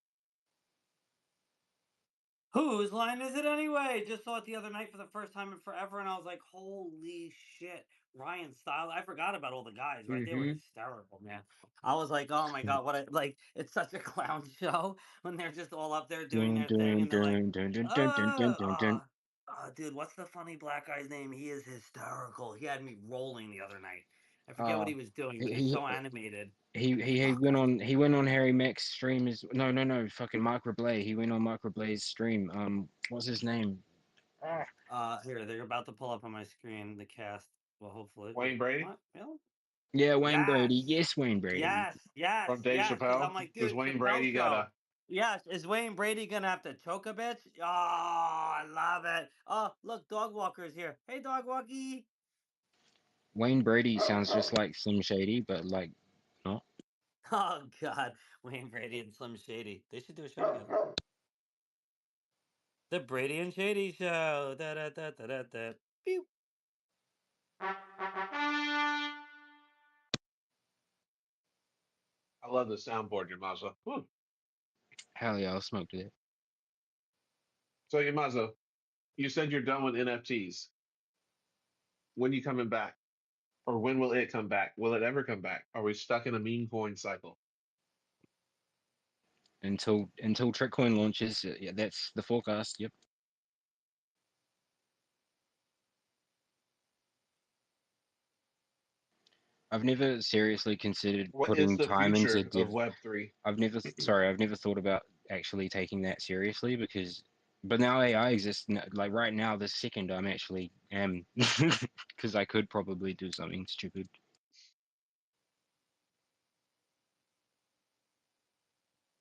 Whose line is it anyway? Just saw it the other night for the first time in forever, and I was like, "Holy shit!" Ryan Stiles. I forgot about all the guys. Right, they were Mm-hmm. hysterical, man. I was like, "Oh my god, what a like!" It's such a clown show when they're just all up there doing Dun, their thing, dun, and they're like, dun, dun, dun, dun, dun, dun, "Oh, dun, dun. dude, what's the funny black guy's name? He is hysterical. He had me rolling the other night. I forget what Uh, he was doing, but he's he so animated." he went on Harry Mack's stream as no fucking Mark Reblay. He went on Mark Reblay's stream. What's his name? Ah. Here they're about to pull up on my screen the cast. Well, hopefully, Wayne wait, Brady what? Really? Yeah, Wayne Brady. Yes. Yes, Wayne Brady. Yes, yes, From Dave yes. Because I'm Chappelle. like, Does dude, Wayne Chappelle Brady got a? show. Yes, is Wayne Brady gonna have to choke a bitch? Oh, I love it. Oh, look, Dog Walker's here. Hey, Dog Walkie. Wayne Brady sounds just like Slim Shady, but like not. Oh God, Wayne Brady and Slim Shady. They should do a show together. The Brady and Shady Show. Da da da da da da. Pew. I love the soundboard, Yamaza. Whew. Hell yeah, I'll smoke to that. So Yamaza, you said you're done with NFTs. When you coming back? Or when will it come back? Will it ever come back? Are we stuck in a meme coin cycle? Until Trickcoin launches, yeah, that's the forecast. Yep. I've never seriously considered What is putting the time into future of dev. Web3? I've never thought about actually taking that seriously but now AI exists. Like right now, this second, I'm actually am because I could probably do something stupid.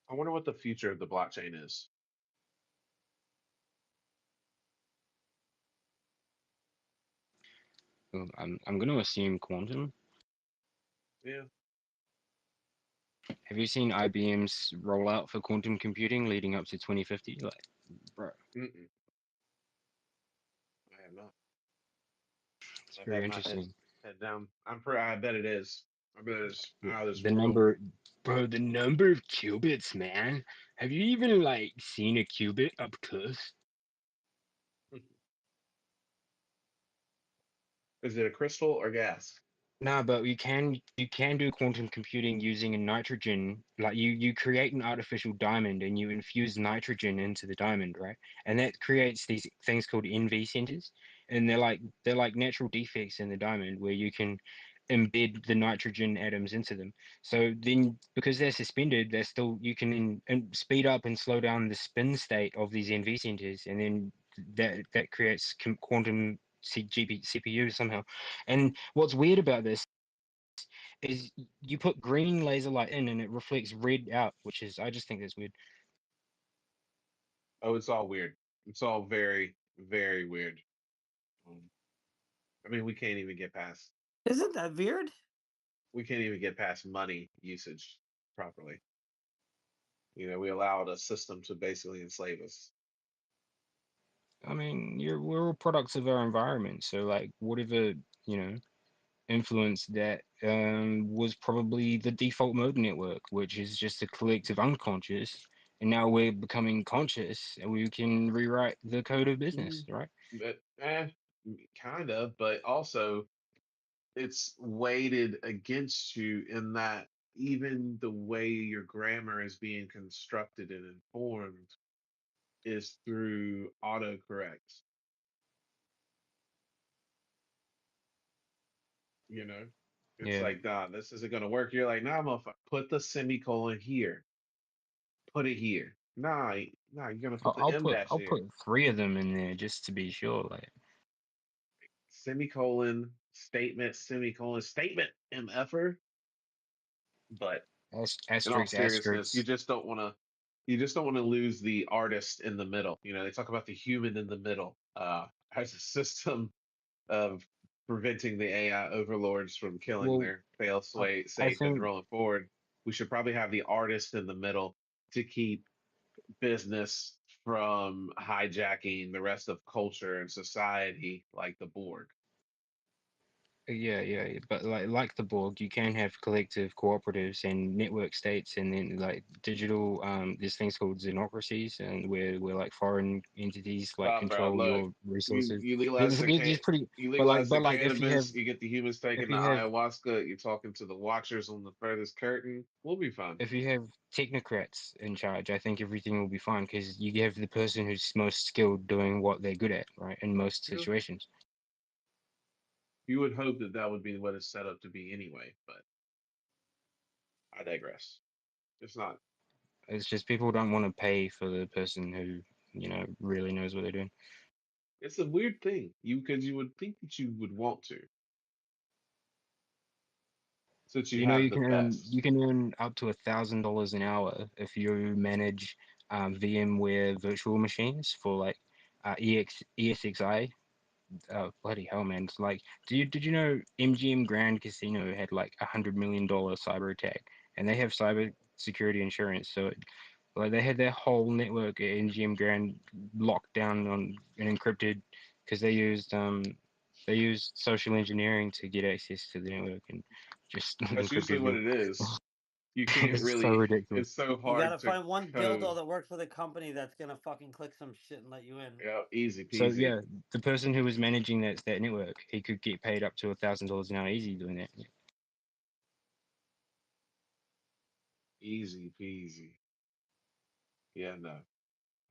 I wonder what the future of the blockchain is. I'm going to assume quantum. Yeah. Have you seen IBM's rollout for quantum computing leading up to 2050? Like, bro, Mm-mm. I have not. it's I've very had my head, interesting. head down. I bet it is. I bet it's out of this The world. number, bro, the number of qubits, man. Have you even like seen a qubit up close? Is it a crystal or gas? Nah, but you can do quantum computing using a nitrogen. Like you create an artificial diamond and you infuse nitrogen into the diamond, right? And that creates these things called NV centers, and they're like natural defects in the diamond where you can embed the nitrogen atoms into them. So then, because they're suspended, they're still you can speed up and slow down the spin state of these NV centers, and then that creates quantum CPU somehow. And what's weird about this is you put green laser light in and it reflects red out, which is I just think that's weird. Oh, it's all weird. It's all very, very weird. Um, I mean, we can't even get past. Isn't that weird? We can't even get past money usage properly. We allowed a system to basically enslave us. I mean, we're all products of our environment, so like whatever you know influence that was probably the default mode network, which is just a collective unconscious. And now we're becoming conscious, and we can rewrite the code of business, Mm, right? But kind of, but also it's weighted against you in that even the way your grammar is being constructed and informed is through autocorrect. You know, it's Yeah. like, nah, this isn't gonna work. You're like, nah, motherfucker, put the semicolon here, put it here. Nah, you're gonna put I'll, the I'll M put dash I'll here. put three of them in there just to be sure. Like Semicolon, statement, statement, MFer. But in all asterisk seriousness, asterisk. you just don't want to lose the artist in the middle. They talk about the human in the middle as a system of preventing the AI overlords from killing Well, their fail I safe and think rolling forward. We should probably have the artist in the middle to keep business from hijacking the rest of culture and society like the Borg. yeah, but like the Borg, you can have collective cooperatives and network states, and then like digital. There's things called xenocracies, and where like foreign entities like Stop, bro. control Look, your you resources. you legalize It's, the it's can it's pretty, you but like legalize the but like if you have cannabis, you get the humans taking if the you have ayahuasca, you're talking to the watchers on the furthest curtain. We'll be fine. if you have technocrats in charge, I think everything will be fine because you have the person who's most skilled doing what they're good at, right? In most You know, situations. you would hope that that would be what it's set up to be anyway, but I digress. It's not. It's just people don't want to pay for the person who, really knows what they're doing. It's a weird thing. Because you would think that you would want to, since you You know, have you the can earn best. you can earn up to $1,000 an hour if you manage VMware virtual machines for like ESXi. Oh, bloody hell, man! It's like, did you know MGM Grand Casino had like $100 million cyber attack, and they have cyber security insurance, so like they had their whole network at MGM Grand locked down on and encrypted because they used social engineering to get access to the network and just That's encrypt usually what everything. it is. You can't It's so really. ridiculous. It's so You hard gotta to find one dildo code. that works for the company that's gonna fucking click some shit and let you in. Yeah, easy So peasy. yeah, the person who was managing that network, he could get paid up to $1,000 an hour easy doing that. Easy peasy. Yeah, no.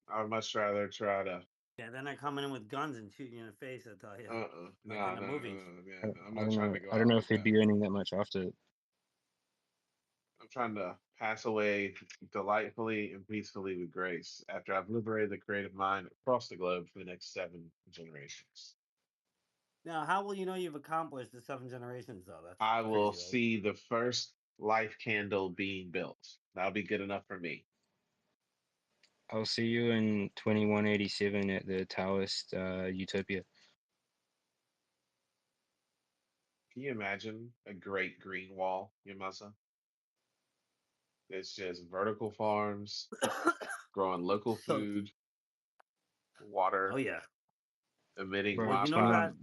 I'd much rather try to. Yeah, they're not coming in with guns and shooting you in the face. I tell you, like Nah, in the nah, movies. yeah, I, no, I'm I not don't trying know. to go I don't out know like if they'd that. be earning that much after. I'm trying to pass away delightfully and peacefully with grace after I've liberated the creative mind across the globe for the next 7 generations. Now, how will you know you've accomplished the 7 generations though? That's I will crazy, right? see the first life candle being built. That'll be good enough for me. I'll see you in 2187 at the Taoist Utopia. Can you imagine a great green wall, Yamasa? It's just vertical farms growing local So, food, oh water, yeah. emitting Bro, So you know 20, Wi-Fi. that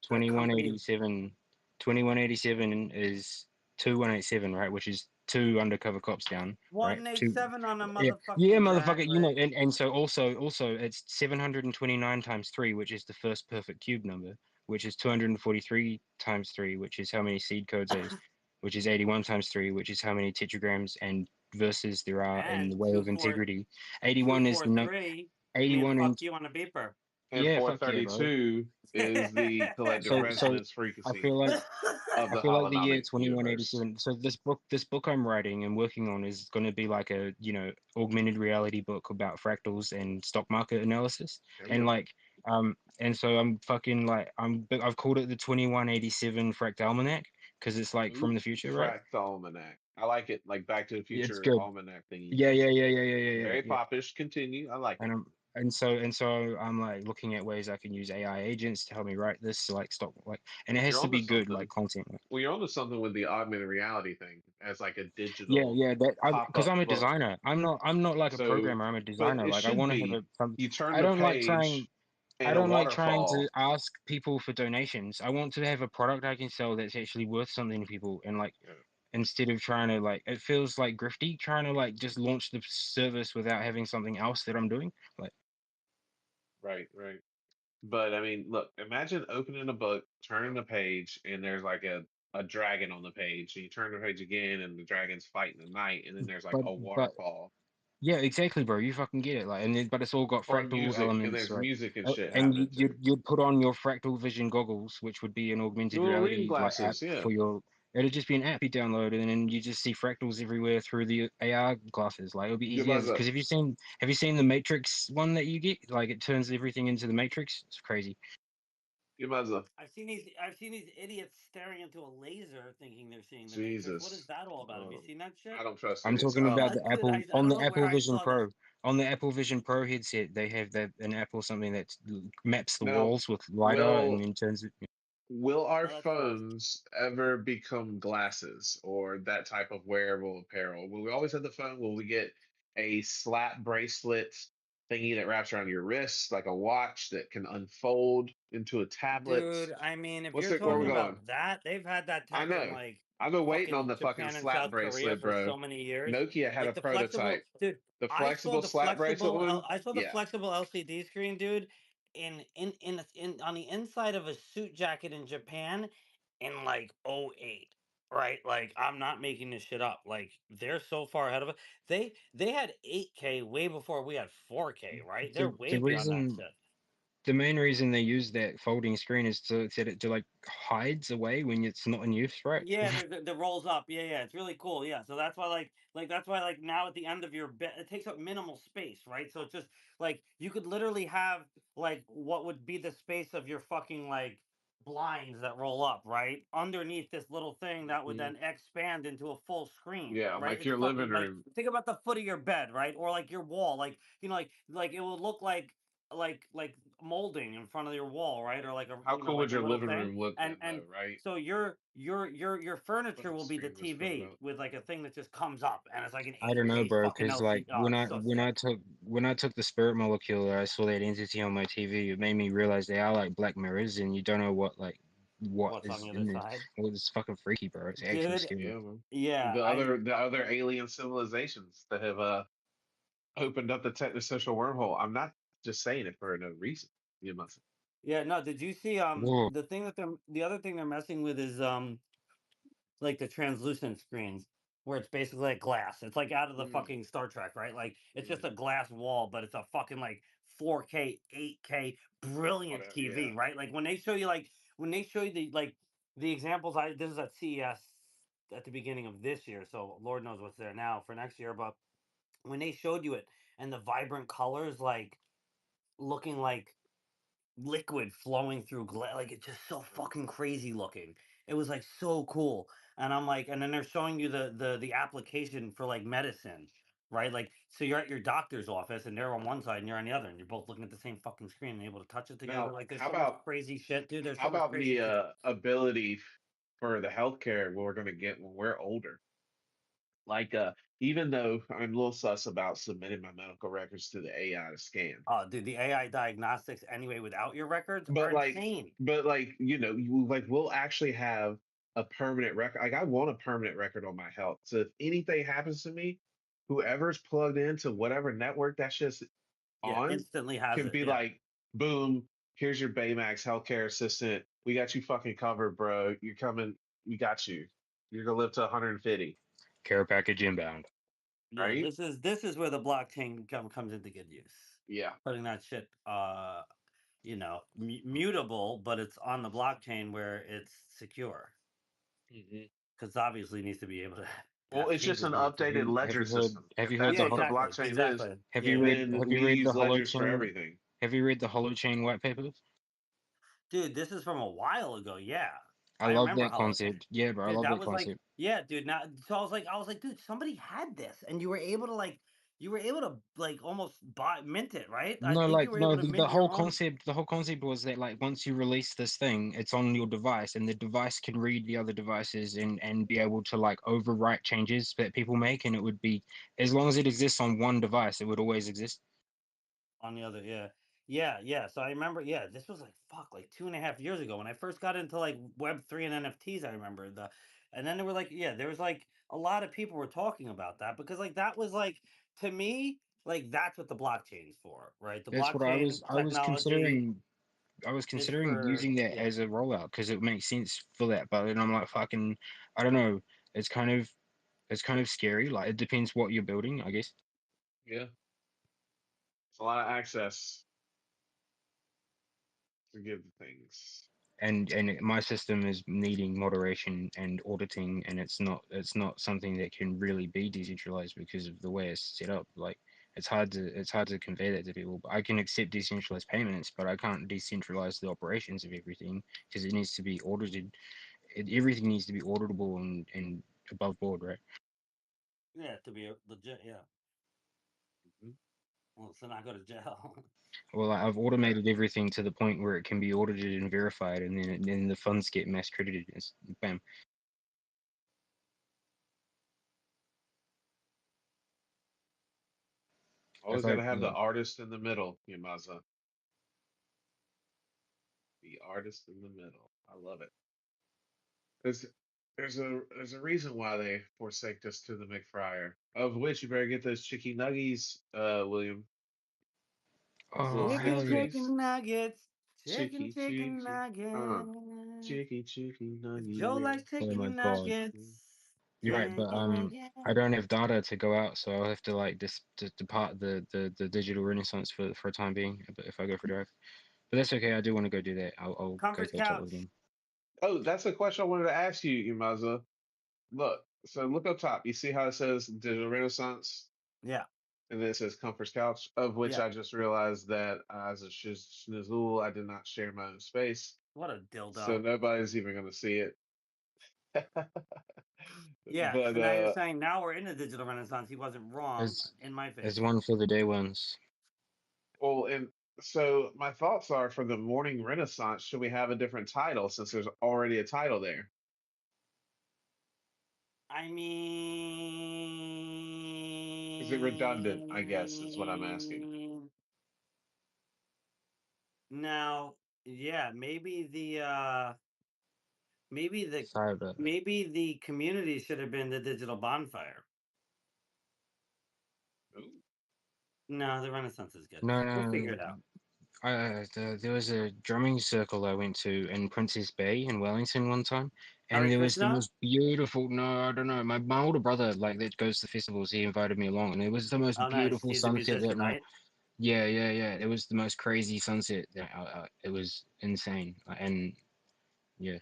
company 2187 is 2187, right? Which is two undercover cops down, right? Two, 187 on a yeah, yeah, motherfucking motherfucker. You know, jacket. and so also it's 729 times three, which is the first perfect cube number, which is 243 times three, which is how many seed codes there is, which is 81 times three, which is how many tetragrams and verses there are in And the way of integrity. 81 is no 243 means 81 fuck and you on a beeper. And yeah, fuck yeah, bro. 432 is the collective So resonance I frequency feel like of I the feel like the year holonomic universe. 2187. So this book I'm writing and working on is going to be like a, augmented reality book about fractals and stock market analysis. There you And go. and so I'm fucking like I've called it the 2187 Fract Almanac because it's like from Ooh, the future, right? Fract Almanac. I like it, like Back to the Yeah, it's Future good. almanac thingy. Yeah. Very popish. Continue. I like it. And so I'm like looking at ways I can use AI agents to help me write this, like stock, and it has You're to onto be good, like something. content. Well, you're onto something with the augmented reality thing as like a Yeah, digital yeah. That because I'm pop-up a book. designer. I'm not like a So, programmer. I'm a but designer. it Like I should want to have be. You turn I the don't like trying. page I and a don't like trying to waterfall. ask people for donations. I want to have a product I can sell that's actually worth something to people. And like Yeah, instead of trying to like, it feels like grifty trying to like just launch the service without having something else that I'm doing. Like, right. But I mean, look, imagine opening a book, turning the page, and there's like a dragon on the page. And you turn the page again, and the dragon's fighting the knight, and then there's like a but waterfall yeah, exactly, bro. You fucking get it. But it's all got or fractal music, and elements, there's right? music and shit And happening too. you'd put on your fractal vision goggles, which would be an augmented Your little reading reality like app glasses, yeah. for your. It'd just be an app you download, and then you just see fractals everywhere through the AR glasses. Like it'll be Give easy us as a because have you seen the Matrix one that you get? Like it turns everything into the Matrix. It's crazy. give us a I've seen these idiots staring into a laser thinking they're seeing the Matrix. What is Jesus. that all about? Have you seen that I shit? don't trust I'm idiots. talking about the Dude, Apple I on don't the know where Apple I Vision saw this. Pro. On the Apple Vision Pro headset, they have that an app or something that maps the Now, walls with lidar and will then turns it. will our Oh, that's gross. phones ever become glasses or that type of wearable apparel? Will we always have the phone? Will we get a slap bracelet thingy that wraps around your wrist, like a watch that can unfold into a tablet? Dude, I mean, if What's you're it? Where we talking Yeah. going? about that, they've had that I tech in know. like I've been waiting on fucking the fucking Japan and slap South Korea bracelet, for bro. so many years. Nokia had a Like the flexible, prototype. dude. The I saw flexible the slap bracelet flexible. one? I saw the Yeah. flexible LCD screen, dude. In on the inside of a suit jacket in Japan, in like '08. Right, like I'm not making this shit up. Like they're so far ahead of it. They had 8K way before we had 4K. Right, they're The way the beyond that reason shit. the main reason they use that folding screen is that it to like hides away when it's not in use, right? Yeah, the rolls up. Yeah, it's really cool. Yeah, so that's why that's why like now at the end of your bed, it takes up minimal space, right? So it's just like you could literally have like what would be the space of your fucking like blinds that roll up, right? Underneath this little thing that would Mhm. then expand into a full screen, Yeah, right? like It's your living fucking like room. think about the foot of your bed, right? Or like your wall, like like it will look like molding in front of your wall, right? Or like a How cool would like a your little living thing. room look And then, though, right? so your What furniture the will be the screen was coming TV up. with like a thing that just comes up and it's like an I don't know, 8K bro, fucking because like LCD. Oh, it's so sick. when I took the spirit molecule, I saw that entity on my TV. It made me realize they are like black mirrors, and you don't know what What's on is the other in there. side, Well, it's fucking freaky, bro. It's actually dude? scary. Yeah, man. Yeah, The other alien civilizations that have opened up the technosocial wormhole. I'm not just saying it for no reason. You must. yeah. No, did you see Whoa. the other thing they're messing with is like the translucent screens where it's basically like glass. It's like out of the Mm, fucking Star Trek, right? Like it's just mm, a glass wall, but it's a fucking like 4K, 8K, brilliant whatever. Yeah. TV, right? Like when they show you the examples. This is at CES at the beginning of this year, so Lord knows what's there now for next year. But when they showed you it and the vibrant colors, like looking like liquid flowing through like it's just so fucking crazy looking. It was like so cool. And I'm like, and then they're showing you the application for like medicine, right? Like so you're at your doctor's office and they're on one side and you're on the other and you're both looking at the same fucking screen and able to touch it together. Now, Like there's how so much about crazy shit, dude. There's how so much about crazy the shit. ability for the healthcare we're going to get when we're older. Like, even though I'm a little sus about submitting my medical records to the AI to scan, Oh, dude, the AI diagnostics anyway without your records are but insane. we'll actually have a permanent record. Like, I want a permanent record on my health. So if anything happens to me, whoever's plugged into whatever network that shit's Yeah, on instantly has can it. be Yeah. like, boom, here's your Baymax healthcare assistant. We got you fucking covered, bro. You're coming. We got you. You're gonna live to 150, Care package inbound. Yeah, right? this is where the blockchain comes into good use. Yeah. Putting that shit, mutable, but it's on the blockchain where it's secure. Because obviously it needs to be able to Well, have it's just changes an in it. updated Have ledger you heard? system. Have If you heard that's Yeah, the? what the exactly, blockchain is, exactly. Have Yeah, you read? then Have we you read the use ledgers for holochain? everything. Have you read the holochain white papers? dude, this is from a while ago. Yeah, I I love remember that Holochain. concept. Yeah, bro, I Dude, love that that was like, concept. yeah, dude. Now, so I was like, dude, somebody had this, and you were able to like almost mint it, right? I No, think you like were no, able to the mint your whole own. concept. The whole concept was that like once you release this thing, it's on your device, and the device can read the other devices and be able to like overwrite changes that people make, and it would be as long as it exists on one device, it would always exist. On the other, yeah. So I remember, yeah, this was like fuck, like 2.5 years ago when I first got into like Web3 and NFTs. I remember and then there were like, yeah, there was like a lot of people were talking about that because like that was like to me like that's what the blockchain's for, right? The That's what blockchain I was technology considering. I was is considering for using that yeah. as a rollout because it makes sense for that. But then I'm like, fucking, I don't know. It's kind of scary. Like it depends what you're building, I guess. Yeah. It's a lot of access to give things. And my system is needing moderation and auditing, and it's not something that can really be decentralized because of the way it's set up. Like it's hard to convey that to people. I can accept decentralized payments, but I can't decentralize the operations of everything because it needs to be audited. Everything needs to be auditable and above board, right? Yeah, to be legit, yeah. Mhm. Well, so not go to jail. Well, I've Yeah. automated everything to the point where it can be audited and verified, and then the funds get mass credited. It's, bam. Always If got I to have the artist in the middle, Yamaza. The artist in the middle. I love it. There's there's a reason why they forsaked us to the McFryer. Of which you better get those chicky nuggies, William. Those oh little hell Chicken, yeah. pastries. chicken nuggets. Chicken, Chicky, chicken chicky. nuggets. Chicky If Joe likes nuggies. Oh my chicken god. nuggets, You're right, but yeah. I don't have data to go out, so I'll have to like just depart the digital renaissance for a time being. If I go for a drive, but that's okay. I do want to go do that. I'll go Comfort's catch up with couch. him. Oh, that's a question I wanted to ask you, Yamaza. Look up top. You see how it says Digital Renaissance? Yeah, And then it says Comfort's Couch, of which yeah. I just realized that as a schnizzle, I did not share my own space. What a So dildo. nobody's even going to see it. Yeah, But so now you're saying now we're in the digital renaissance. He wasn't wrong As in my as favor. one for the day ones. well, and so my thoughts are for the morning renaissance, should we have a different title since there's already a title there? I Is it redundant? I guess is what I'm asking. mean, now, yeah, maybe the Cyber. maybe the community should have been the digital bonfire. Ooh. No, the renaissance is good. No, We'll no, figure it out. there was a drumming circle I went to in Princess Bay in Wellington one time, and Hare there was the Krishna? most beautiful. No, I don't know. My older brother, like that, goes to festivals. He invited me along, and it was the most Oh, nice. beautiful He's a sunset that musician, night. right? Yeah, yeah, yeah. It was the most crazy sunset. It was insane, and yeah,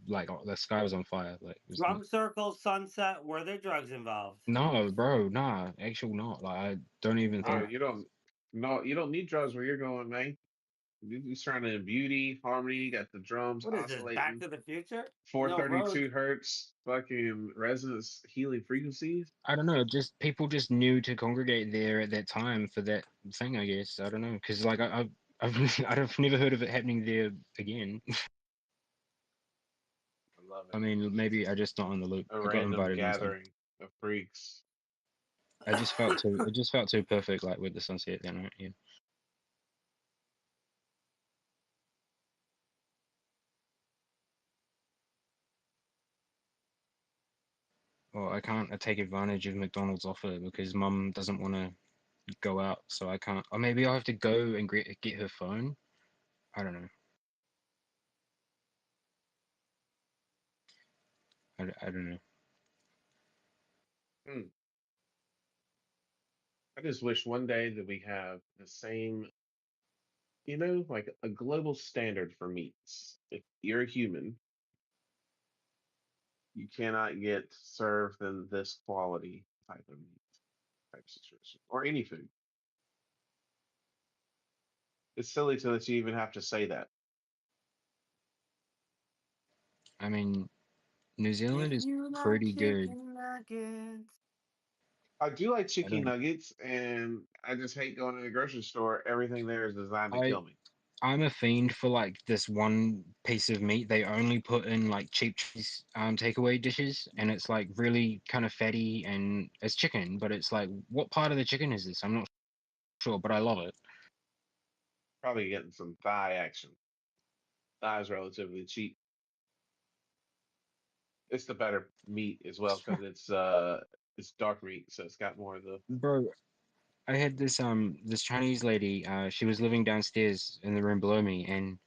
like the sky was on fire. Like it was Drum circle, sunset. Were there drugs involved? no, bro, nah, actual not. Like I don't even Bro, think. Uh, you don't no, you don't need drugs where you're going, man. You're surrounded in beauty, harmony, you got the drums what is this? Back oscillating, to the Future? No, Rose. 432 hertz, fucking resonance healing frequencies. I don't know. Just people just knew to congregate there at that time for that thing. I guess I don't know because like I've I've never heard of it happening there again. love I it. mean, maybe I just not on the loop. A I got random invited instead. gathering of freaks. I just felt too. It just felt too perfect, like with the sunset. You know. Yeah. Well, I can't take advantage of McDonald's offer because Mum doesn't want to go out, so I can't. Or maybe I'll have to go and get her phone. I don't know. I don't know. Hmm. I just wish one day that we have the same, like a global standard for meats. If you're a human, you cannot get served in this quality type of meat type situation or any food. It's silly to that you even have to say that. I mean, New Zealand If is you like pretty good. chicken nuggets. I do like I chicken don't. nuggets, and I just hate going to the grocery store. Everything there is designed to I kill me. I'm a fiend for like this one piece of meat they only put in like cheap cheese takeaway dishes, and it's like really kind of fatty and it's chicken, but it's like what part of the chicken is this? I'm not sure, but I love it. Probably getting some thigh action. Thigh is relatively cheap. It's the better meat as well because it's dark meat, so it's got more of the. Bro, I had this Chinese lady, she was living downstairs in the room below me, and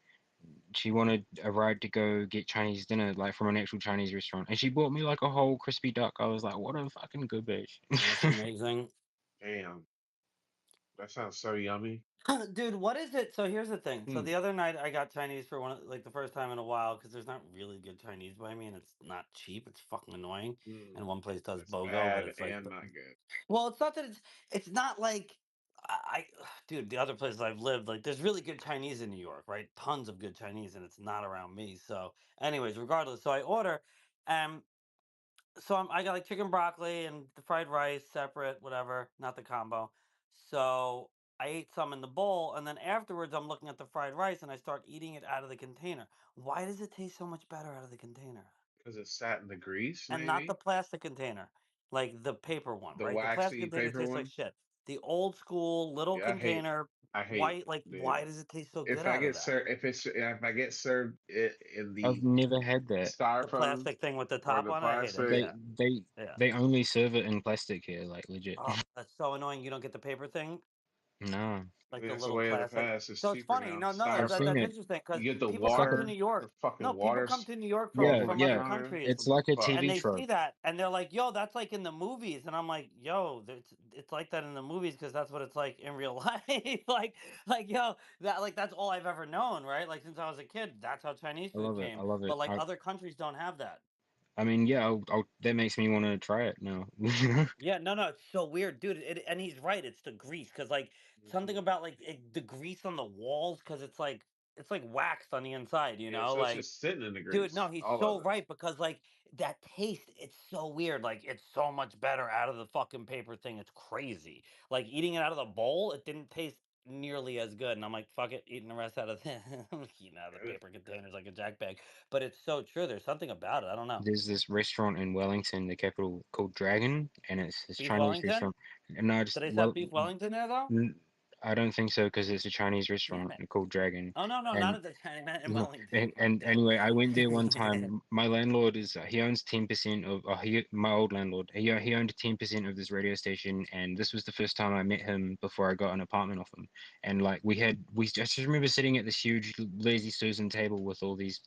she wanted a ride to go get Chinese dinner, like from an actual Chinese restaurant, and she bought me like a whole crispy duck. I was like, what a fucking good bitch. That's amazing. Damn, that sounds so yummy. Dude, what is it? So here's the thing. So Hmm. the other night I got Chinese for like the first time in a while because there's not really good Chinese by me and it's not cheap. It's fucking annoying. Mm. And one place does That's BOGO, but bad it's like, and not good. well, it's not that it's not like dude, the other places I've lived, like there's really good Chinese in New York, right? Tons of good Chinese, and it's not around me. So, anyways, regardless, so I order, um, so I got like chicken broccoli and the fried rice separate, whatever, not the combo. So I ate some in the bowl, and then afterwards I'm looking at the fried rice and I start eating it out of the container. Why does it taste so much better out of the container? Because it sat in the grease, And not the maybe plastic container, like the paper one, the right? The plastic waxy container paper tastes like one. shit. The old school little Yeah, container, I hate, white, like dude. why does it taste so If good I out of get that? served, if I get served it in I've the never had that. The styrofoam plastic thing with the or top the on it, I hate it. plastic, They Yeah, they yeah. they only serve it in plastic here, like legit. Oh, that's so annoying. You don't get the paper thing. No, I Like mean the that's the little way of the plastic. past. It's So it's cheaper funny. now. No, no, I've Styrofoam. seen that's it. interesting because You get the people It's like come a to New water, York. the fucking No, people water come to New York from yeah, bubble from on the other yeah. counter. countries, What It's the like a fuck? and TV they see trope. that, and they're like, "Yo, that's like in the movies," and I'm like, "Yo, it's like that in the movies because that's what it's like in real life." Yo, that like that's all I've ever known, right? Like since I was a kid, that's how Chinese I food love it. I came. love But it. like other countries don't have that. I mean, yeah. That makes me want to try it now. Yeah, no, no, it's so weird, dude. And he's right. It's the grease, because like something Mhm. about like the grease on the walls, because it's like waxed on the inside, you Yeah, know. so it's Like, just sitting in the dude, no, grease, he's all of so it. right because like that taste, it's so weird. Like, it's so much better out of the fucking paper thing. It's crazy. Like eating it out of the bowl, it didn't taste nearly as good. And I'm like, fuck it, eating the rest out of the eating out of the Good. paper containers like a jack bag. But it's so true. There's something about it. I don't know. There's this restaurant in Wellington, the capital, called Dragon, and it's this Beef Chinese Wellington? restaurant. And I Do just they sell well, beef Wellington there though? I don't think so because it's a Chinese Damn restaurant it. called Dragon, Oh no, no, not and at the China in no, Wellington. and Damn. anyway, I went there one time. My landlord is he owns 10% of my old landlord. He owned 10% of this radio station, and this was the first time I met him before I got an apartment off him. And like I just remember sitting at this huge lazy Susan table with all these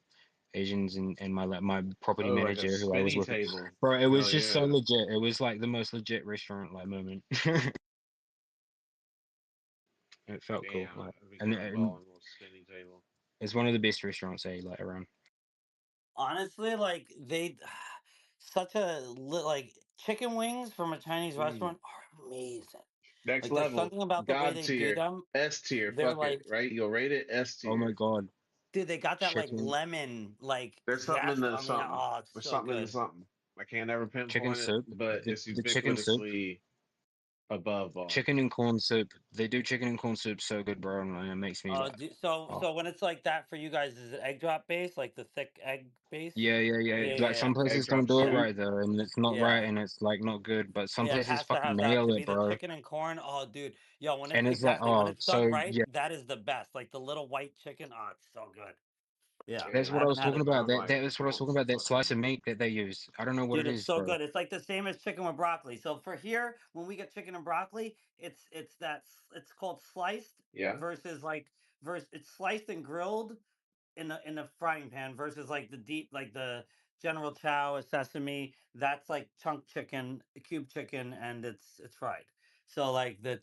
Asians and my property Oh, like a manager who I was spinny with. table. Bro, it was Hell just so yeah. legit. It was like the most legit restaurant like moment. It felt cool. Damn, Like, that'd be kind of and balling with a spinny table. it's one of the best restaurants like around. Honestly, like they such a like chicken wings from a Chinese Mm. restaurant are amazing. Next Like there's level, something about the way God they do tier, them. S tier. They're Fuck it, like, right? You'll rate it S Oh my tier. god, dude, they got that like chicken lemon like There's something in zest the on the something. oh, it's There's so something in the good. something. I can't ever chicken pinpoint it, soup. but it's The chicken soup. ubiquitously above bar. Chicken and corn soup. They do chicken and corn soup so good, bro, and it makes me like. So when it's like that for you guys, is it egg drop base, like the thick egg base? Yeah. Like some Egg places don't drop do it soup. right though, and it's not right, Yeah. and it's like not good. But some Yeah, it places has to fucking have that nail to it, me. The bro. chicken and corn, oh, dude, yo, when it's And it's like, exactly when oh, it's done so right, yeah, that is the best. Like the little white chicken, oh, it's so good. Yeah, Man, that's I what I haven't was had talking it. about. I'm like That's what I was talking almost about. That slice fucking. of meat that they use. I don't know what Dude, it it's is, so bro. good. It's like the same as chicken with broccoli. So for here, when we get chicken and broccoli, it's called sliced Yeah. versus it's sliced and grilled in a frying pan versus like the deep like the General Chow or sesame. That's like chunk chicken, cube chicken, and it's fried. So like the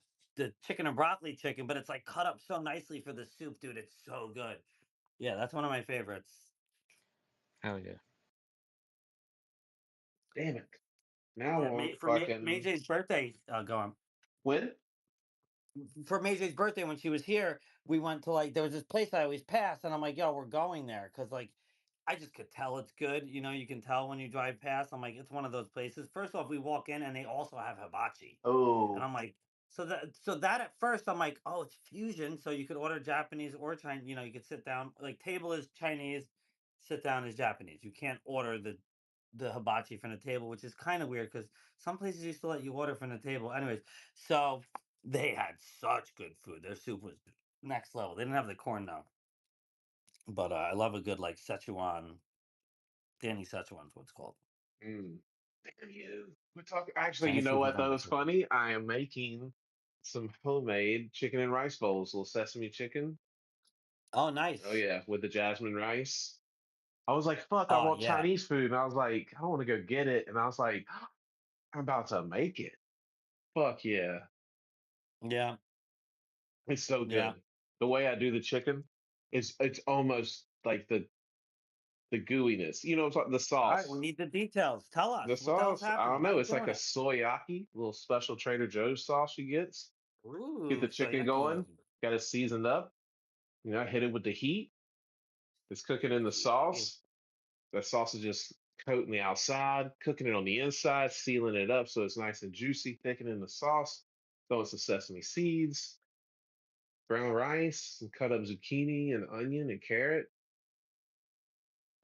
chicken and broccoli chicken, but it's like cut up so nicely for the soup, dude. It's so good. Yeah, that's one of my favorites. Hell yeah. Damn it. Now I Yeah, want For fucking Mayj's birthday, go on. when? For Mayj's birthday when she was here, we went to like there was this place I always pass, and I'm like, yo, we're going there because like I just could tell it's good. You know, you can tell when you drive past. I'm like, it's one of those places. First off, we walk in and they also have hibachi, and Oh, I'm like, so that at first I'm like, oh, it's fusion, so you could order Japanese or Chinese. You know, you could sit down. Like table is Chinese, sit down is Japanese. You can't order the hibachi from the table, which is kind of weird because some places used to let you order from the table. Anyways, so they had such good food. Their soup was next level. They didn't have the corn though, but I love a good like Szechuan. Danny Szechuan's what it's called. mm. Damn you. We're talking. Actually, you know Tennessee what? That Honey was Chicken. funny. I am making some homemade chicken and rice bowls, little sesame chicken. Oh, Oh nice. yeah, with the jasmine rice. I was like, fuck, I Oh want yeah, Chinese food. And I was like, I don't want to go get it. And I was like, I'm about to make it. Fuck yeah. yeah, It's so yeah. good. The way I do the chicken is it's almost like the gooiness. You know, it's like the All right, we sauce. need the details. Tell The us what the hell's sauce, I don't happening. How know. you It's like doing a it? soyaki, little special Trader Joe's sauce you get the Ooh, chicken going, soyaki. got it seasoned up, hit it with the heat. It's cooking in the sauce. The sauce is just coating the outside, cooking it on the inside, sealing it up so it's nice and juicy, thickening the sauce. Throwing some sesame seeds, brown rice, some cut up zucchini and onion and carrot.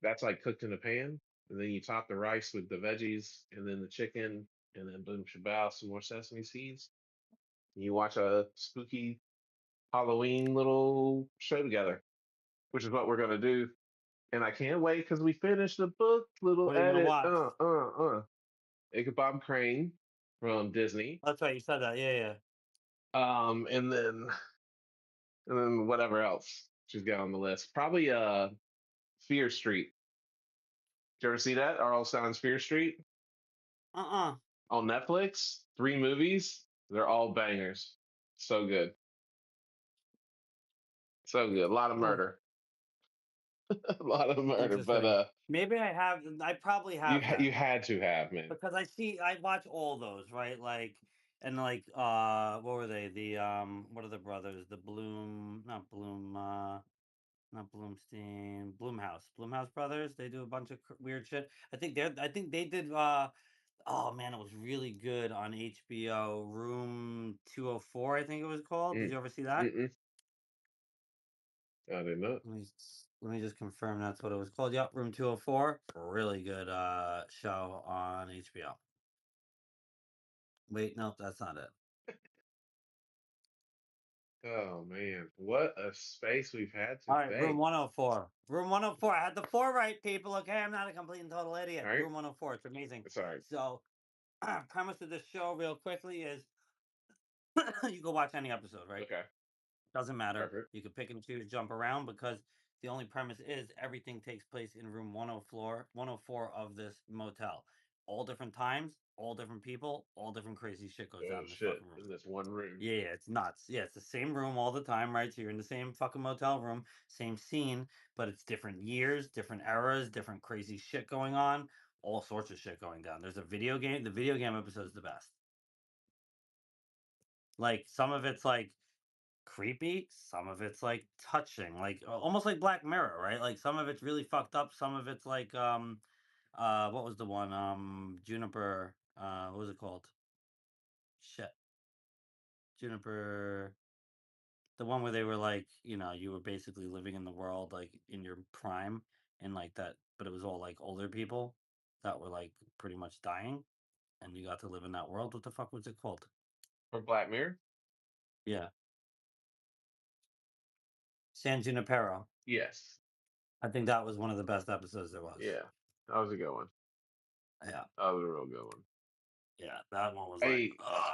That's like cooked in a pan. And then you top the rice with the veggies and then the chicken, and then boom shabao, some more sesame seeds. You watch a spooky Halloween little show together, which is what we're gonna do. And I can't wait because we finished the book, little What are you gonna edit. watch? Ichabod Crane from Disney. That's right. You said that. Yeah, yeah. Um, and then and then whatever else she's got on the list. Probably Fear Street. Did you ever see that? R.L. Stein's Fear Street Uh-uh. on Netflix. 3 movies. They're all bangers. So good. So good. A lot of Hmm. murder. A lot of murder. But Interesting. Maybe I have. I probably have you then had to have, man. because I watch all those right. Like and like what were they? The what are the brothers? The Bloom, not Bloom. Not Bloomstein, Bloomhouse Brothers. They do a bunch of weird shit. I think they did. Oh man, it was really good on HBO. Room 204, I think it was called. Did Mm, you ever see that? mm-mm. I did not. Let me just confirm that's what it was called. Yep, Room 204. Really good show on HBO. Wait, nope, that's not it. Oh man, what a space we've had All right, Room today. 104. Room 104. I had the four right, people. Okay, I'm not a complete and total All idiot. right, Room 104. It's amazing. it's all right. So, premise of this show, real quickly, is you can watch any episode, right? Okay, Doesn't matter. perfect. You can pick and choose, jump around because the only premise is everything takes place in room 104 of this motel. All different times, all different people, all different crazy shit goes down Oh in this shit, fucking room. in this one room. Yeah, it's nuts. Yeah, it's the same room all the time, right? So you're in the same fucking motel room, same scene, but it's different years, different eras, different crazy shit going on, all sorts of shit going down. There's a video game. The video game episode is the best. Like some of it's like creepy, some of it's like touching, like almost like Black Mirror, right? Like some of it's really fucked up, some of it's like what was the one? Juniper, what was it called? Shit. Juniper, the one where they were like, you were basically living in the world like in your prime, and like that, but it was all like older people that were like pretty much dying, and you got to live in that world. What the fuck was it called? For Black Mirror? Yeah, San Junipero. Yes. I think that was one of the best episodes there was. Yeah. That was a good one. Yeah, That was a real good one. yeah, that one was like, Hey,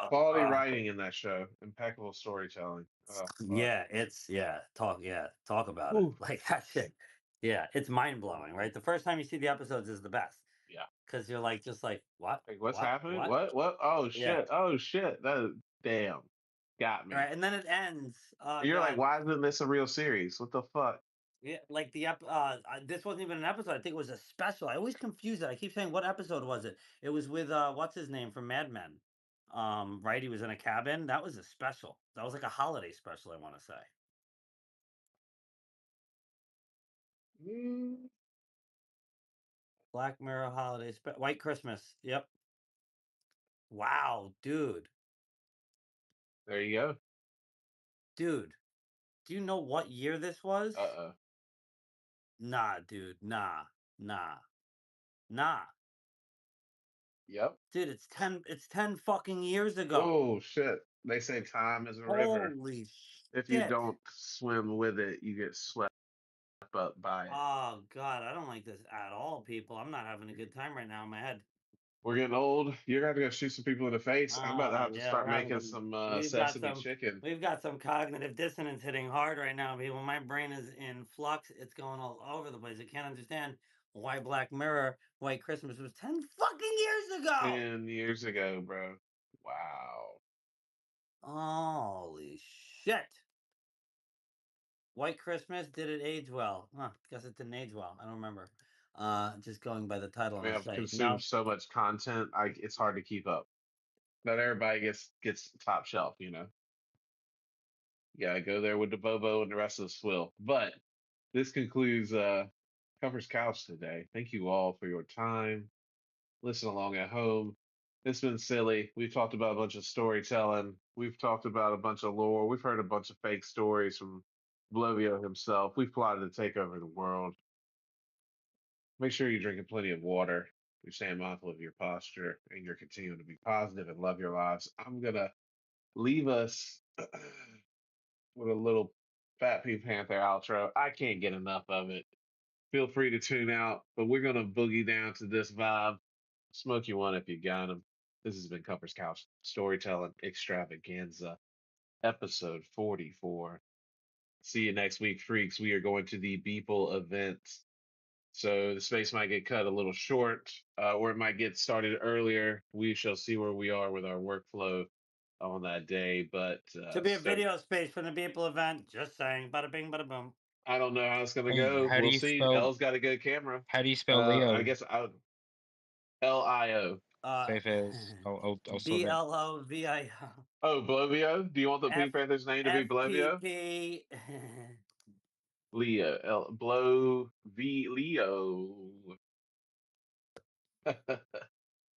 quality writing in that show. Impeccable storytelling. Oh, fuck. talk about it. Whew. Like that shit. Yeah, it's mind blowing, right? The first time you see the episodes is the best Yeah. because you're like, just like, what? Like, what's What? happening? What? What? Oh, Yeah. shit. Oh, shit. Damn. Got me. Right. And then it ends. Oh, And you're like, God. why isn't this a real series? What the fuck? Yeah. Like this wasn't even an episode. I think it was a special. I always confuse it. I keep saying, what episode was it? It was with, what's his name from Mad Men? Right. He was in a cabin. That was a special. That was like a holiday special, I want to say. Mm, Black Mirror holiday White Christmas. Yep. Wow, dude. there you go. Dude, do you know what year this was? Uh-oh. Nah, dude. Nah. Nah. Yep. Dude, it's 10 fucking years ago. Oh, shit. They say time is a river. Holy If you shit. don't swim with it, you get swept up by it. Oh God, I don't like this at all, people. I'm not having a good time right now in my head. We're getting old. You're going to go shoot some people in the face. I'm about to have to Yeah, start making some sesame chicken. we've got some cognitive dissonance hitting hard right now, people. My brain is in flux. It's going all over the place. I can't understand why Black Mirror, White Christmas was 10 fucking years ago. 10 years ago, bro. Wow. Holy shit. White Christmas, did it age well? Huh, guess it didn't age well. I don't remember. Just going by the title I on mean, the I've site. consumed so much content, it's hard to keep up. Not everybody gets top shelf, you know. Yeah, I go there with the Bobo and the rest of the swill. But this concludes Covers Couch today. Thank you all for your time. Listen along at home. It's been silly. We've talked about a bunch of storytelling. We've talked about a bunch of lore. We've heard a bunch of fake stories from Blovio himself. We've plotted to take over the world. Make sure you're drinking plenty of water. You're staying mindful of your posture, and you're continuing to be positive and love your lives. I'm gonna leave us with a little Fat Pink Panther outro. I can't get enough of it. Feel free to tune out, but we're gonna boogie down to this vibe. Smoke you one if you got 'em. This has been Cupper's Couch Storytelling Extravaganza, episode 44. See you next week, freaks. We are going to the Beeple event. So the space might get cut a little short, or it might get started earlier. We shall see where we are with our workflow on that day. But To be a video space for the people event. Just saying. Bada bing, bada boom. I don't know how it's gonna Hey, go. We'll see. Elle's got a good camera. how do you spell Leo? I guess I would LIO. Faith is. I'll solve it. BLOVIO. Oh, Blovio. Do you want the Pink Panther's name to be Blovio? FPP. Leo. Blow V Leo.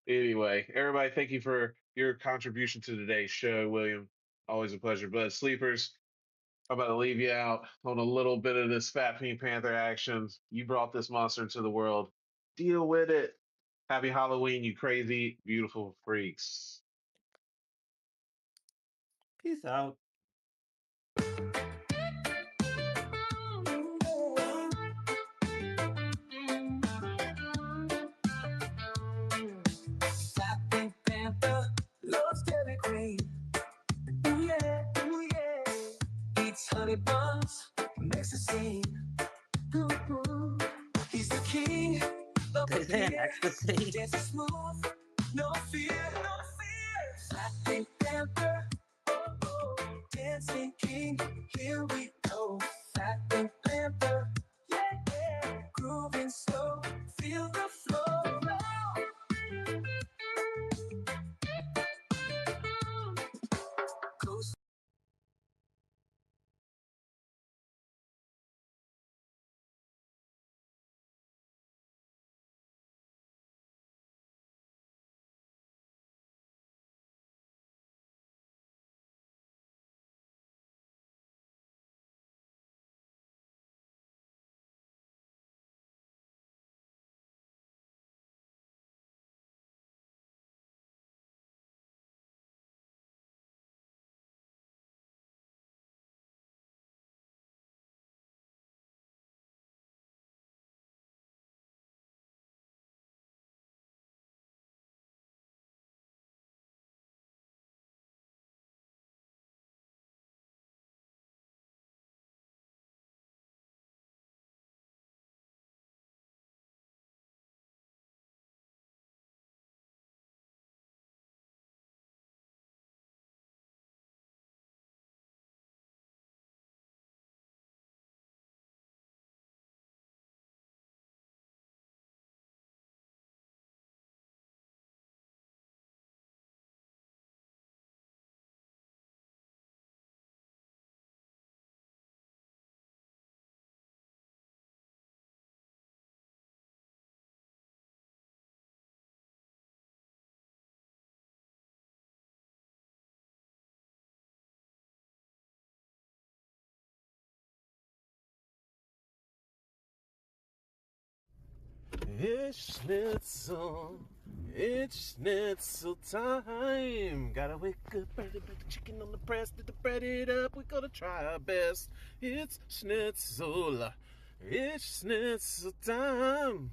Anyway, everybody, thank you for your contribution to today's show, William. Always a pleasure. But sleepers, I'm about to leave you out on a little bit of this Fat Pink Panther action. You brought this monster into the world. Deal with it. Happy Halloween, you crazy, beautiful freaks. Peace out. Black Pink Panther loves Dairy Queen. Ooh yeah, ooh yeah. Eats honey buns, makes a scene. Ooh, ooh. He's the king of They the say an pier. ecstasy. Dancing smooth, no fear, no fear. Black Pink Panther, oh, oh. Dancing king, here we go. Black Pink Panther, yeah, yeah. Grooving slow, feel the flow. Coast It's schnitzel. It's schnitzel time. Gotta wake up early, put the chicken on the press, get the bread it up. We gotta try our best. It's schnitzel. It's schnitzel time.